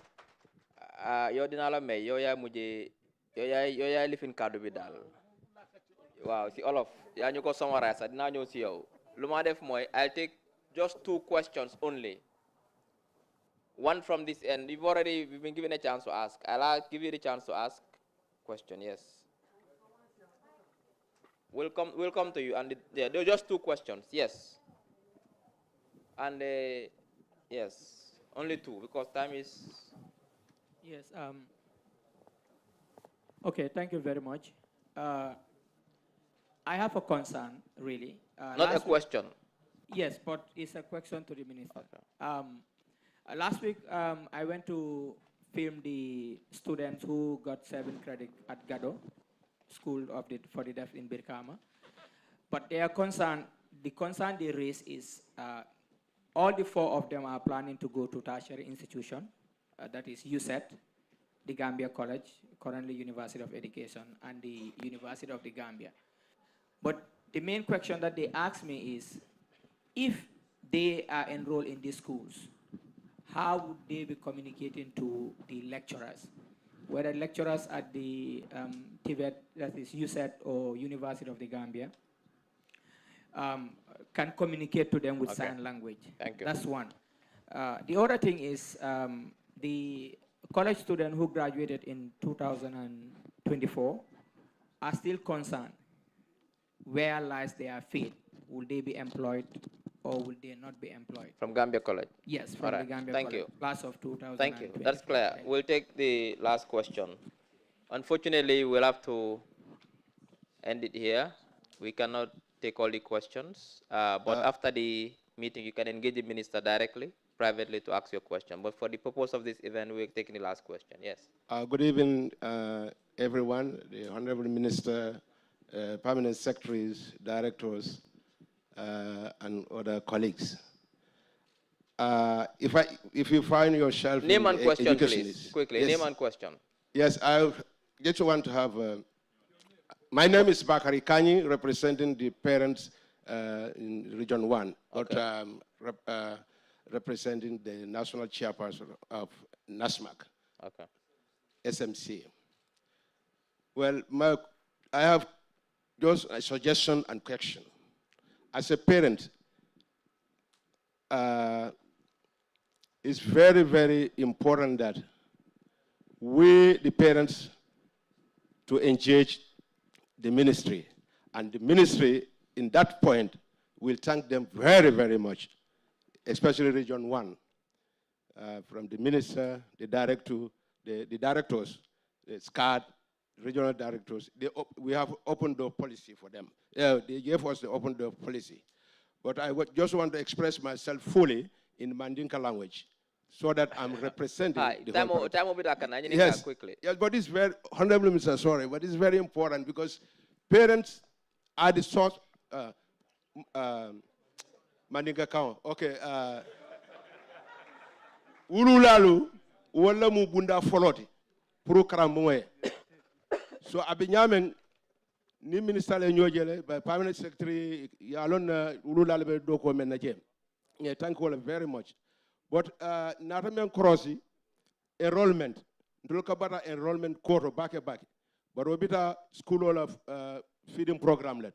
yo dinala may yo ya mujhe yo ya lifin kadu bidal. Wow, si all of ya ñu ko summarize dina ñëw ci yow. Luma def moy I'll take just 2 questions only. One from this end. We've been given a chance to ask. I'll give you the chance to ask question. Yes. We'll come to you. And there are just 2 questions. Yes. And yes, only 2 because time is. Yes. Okay. Thank you very much. I have a concern, really. Not a question. Yes, but it's a question to the minister. Okay. Last week, I went to film the students who got 7 credits at Gado, School for the Deaf in Birkama. But their concern, the concern they raise is all the 4 of them are planning to go to tertiary institution, that is USET, the Gambia College, currently University of Education, and the University of the Gambia. But the main question that they ask me is, if they are enrolled in these schools, how would they be communicating to the lecturers? Whether lecturers at the TVET, that is USET or University of the Gambia, can communicate to them with sign language. Thank you. That's one. The other thing is the college students who graduated in 2024 are still concerned. Where lies their fate? Will they be employed or will they not be employed? From Gambia College? Yes, from the Gambia Thank College. you. Class of 2024. Thank you. That's clear. We'll take the last question. Unfortunately, we'll have to end it here. We cannot take all the questions, but after the meeting, you can engage the minister directly, privately to ask your question. But for the purpose of this event, we're taking the last question. Yes. Good evening, everyone, the Honorable Minister, permanent secretaries, directors, and other colleagues. If you find yourself name and question, please, list, quickly. Yes. Name and question. Yes, I just want to have. My name is Bakari Kanyi, representing the parents in Region 1, but representing the national chairperson of NASMAC, SMC. Well, I have just a suggestion and question. As a parent, it's very, very important that we, the parents, to engage the ministry. And the ministry, in that point, will thank them very, very much, especially Region 1, from the minister, the director, the directors, the SCAD, regional directors. We have open door policy for them. They gave us the open door policy. But I just want to express myself fully in Mandinka language so that I'm representing the whole party. Yes, quickly. Yes, but it's very, Honorable Mr. Sorry, but it's very important because parents are the source, Mandinka Kaon, okay. Ululalu, wala mu bunda foloti, puru karamwe. So abinyamen ni minister le nyojele by permanent secretary yalon ululalu be doko menajem. Yeah, thank you all very much. But natamen crossi enrollment. Ndulka bata enrollment koto back. But obita school of feeding program let.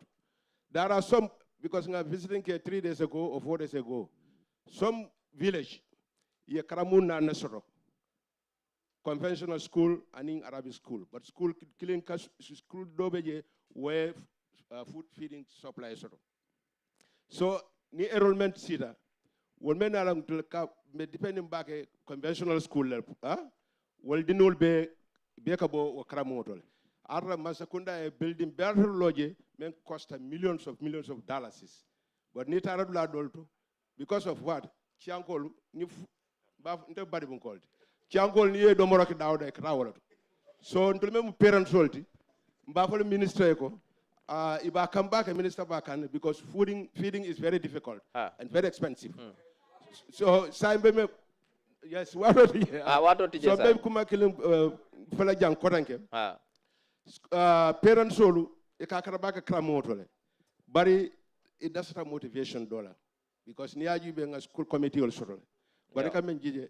There are some, because I'm visiting here 3 days ago or 4 days ago, some village, ye karamuna nasoro. Conventional school and in Arabic school, but school killing school dobeje where food feeding supply soro. So ni enrollment sida, when men are depending back a conventional school, well dinul be kabo or kramotol. Ara Kunda a building better lodge men cost millions of dollars. But ni taradula dolto because of what? Chiankol ni badi called. Chiangol niye domoraki dawda ekrawala. So until me parents solti, mbafolo minister eko, iba come back a minister back because feeding is very difficult and very expensive. So saimbe me yes wato tije. So be kuma kilim fala jang kotanke. Parents solu e ka karabaka kramotole. Bari it doesn't have motivation dollar because niaji be nga school committee also. Bari kamen jije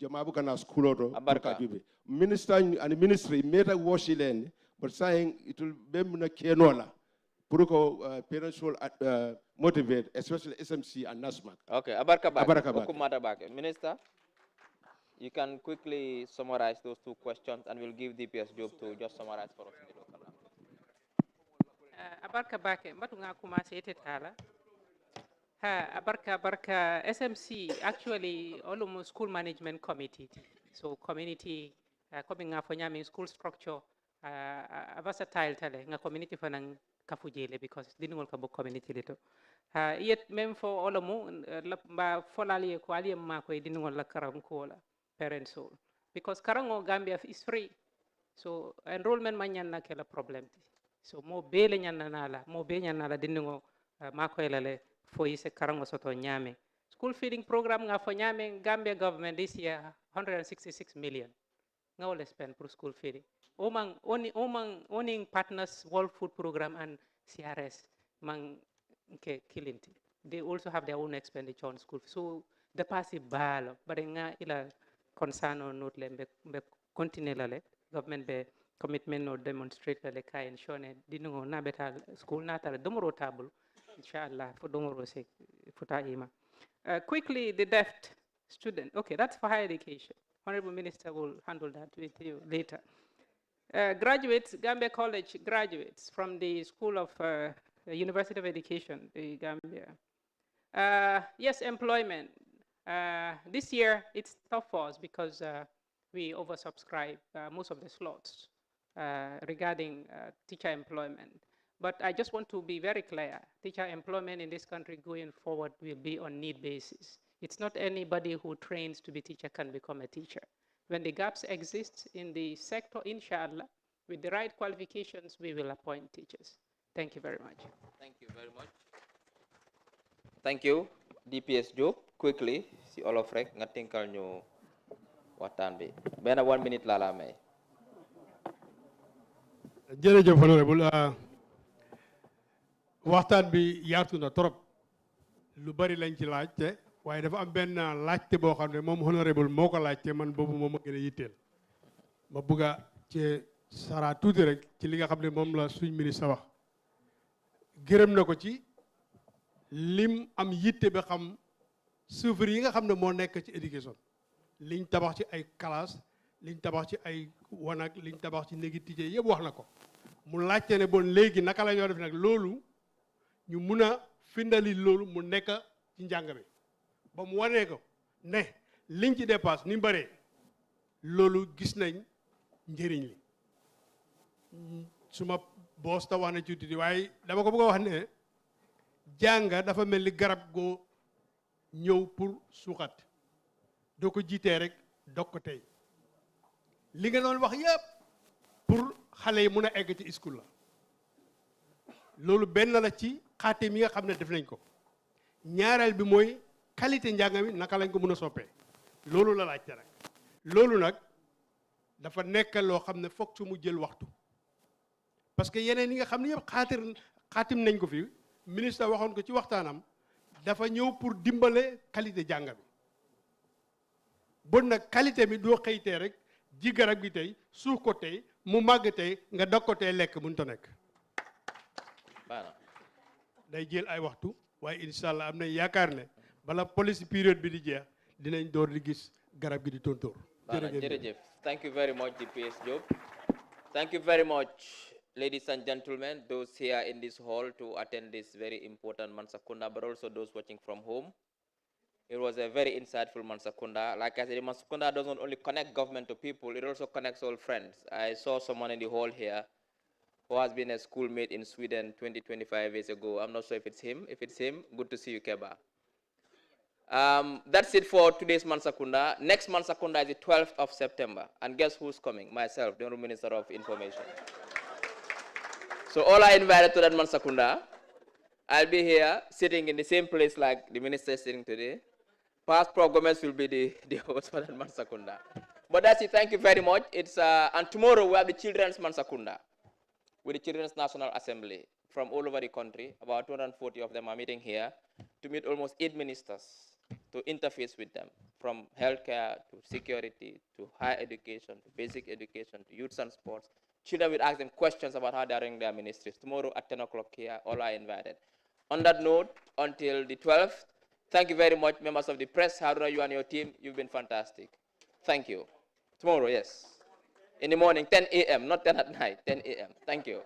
jamabu kana school minister and ministry meta washilen but saying it will be na kenola puruko parents will motivate especially SMC and NASMAC. Okay, abarka Minister, you can quickly summarize those 2 questions and we'll give DPS job to just summarize for us in the local language. barka bake mbatu nga commencé tetala barka SMC actually almost school management committee so community komi nga fo nyami school structure versatile tale nga community fanan kafujele because diningol ka bo community lito yet même fo olomu ba folali ko ali ma ko diningol la karam ko la parents all because karango Gambia is free so enrollment man nyanna kela problem so mo bele nyanna nala mo be nyanna la dinningo ma ko elale fo yise karango soto nyame school feeding program nga fo nyame Gambia government this year 166 million nga wala spend for school feeding owning partners World Food Program and CRS mang ke kilinti they also have their own expenditure on school so the passive balo but nga ila concern or not lembe continue la le government be commitment or demonstrate le kay ensure dingo na beta school na tala domoro table inshallah for domoro se futa ima quickly the deaf student okay that's for higher education honorable minister will handle that with you later graduates Gambia College graduates from the School of University of Education the Gambia yes employment this year it's tough for us because we oversubscribe most of the slots regarding teacher employment. But I just want to be very clear. Teacher employment in this country going forward will be on need basis. It's not anybody who trains to be teacher can become a teacher. When the gaps exist in the sector, inshallah, with the right qualifications, we will appoint teachers. Thank you very much. Thank you very much. Thank you, DPS Job. Quickly, si Olof rek nga tinkal ñu waxtaan bi benn 1 minute laa la may. jërëjëf honorable waxtaan bi yaatu na trop lu bari lañ ci laajte waaye dafa am benn laajte boo xam ne moom honorable moo ko laajte man boobu moom a gën a yitteel ma bëgg a ci sara tuuti rek ci li nga xam ne moom la suñ ministre wax gërëm na ko ci lim am yitte ba xam chiffres yi nga xam ne moo nekk ci éducation liñ tabax ci ay classe liñ tabax ci ay wanag liñ tabax ci néegi tijjee yëpp wax na ko mu laajte ne bon léegi naka la ñoo def nag loolu ñu mun a findali loolu mu nekk ci njàng mi ba mu wanee ko ne liñ ci dépasse ni bëree loolu gis nañ njëriñ li suma boos ta wax na ci tuuti waaye dama ko bëgg a wax ne jàng dafa mel ni garab goo ñëw pour suuxat doo ko jiitee rek dog ko tey li nga doon wax yëpp pour xale yi mun a egg ci school la loolu benn la ci xaate mi nga xam ne def nañ ko ñaareel bi mooy qualité njàng mi naka lañ ko mun a soppee loolu la laajte rek loolu nag dafa nekk loo xam ne foog su mu jël waxtu parce que yeneen yi nga xam ne yëpp xaatim nañ ko fi ministre waxoon ko ci waxtaanam dafa ñëw pour dimbale qualité jàng bi bon nag qualité bi doo xëytee rek ji garab gi tey suuf ko tey mu màgg tey nga dog ko tey lekk mënut a nekk day jël ay waxtu waaye incha allah am nañ yaakaar ne bala policy période bi di jeex dinañ door di gis garab gi di tontóor. jërëjëf thank you very much DPS Job. Thank you very much ladies and gentlemen, those here in this hall to attend this very important Mansa Kunda, but also those watching from home. It was a very insightful Mansa Kunda. Like I said, Mansa Kunda doesn't only connect government to people, it also connects all friends. I saw someone in the hall here who has been a schoolmate in Sweden 25 years ago. I'm not sure if it's him. If it's him, good to see you, Keba. That's it for today's Mansa Kunda. Next Mansa Kunda is the 12th of September. And guess who's coming? Myself, the Honorable Minister of Information. So all are invited to that Mansa Kunda. I'll be here sitting in the same place like the minister is sitting today. Past programs will be the host for that Mansa Kunda. But that's it. Thank you very much. It's and tomorrow we have the Children's Mansa Kunda with the Children's National Assembly from all over the country. About 240 of them are meeting here to meet almost 8 ministers to interface with them, from healthcare to security to higher education to basic education to youth and sports. Children will ask them questions about how they are running their ministries. Tomorrow at 10 o'clock here, all are invited. On that note, until the 12th, thank you very much, members of the press. Haruna, you and your team, you've been fantastic. Thank you. Tomorrow, yes. In the morning, 10 a.m., not 10 at night, 10 a.m. Thank you.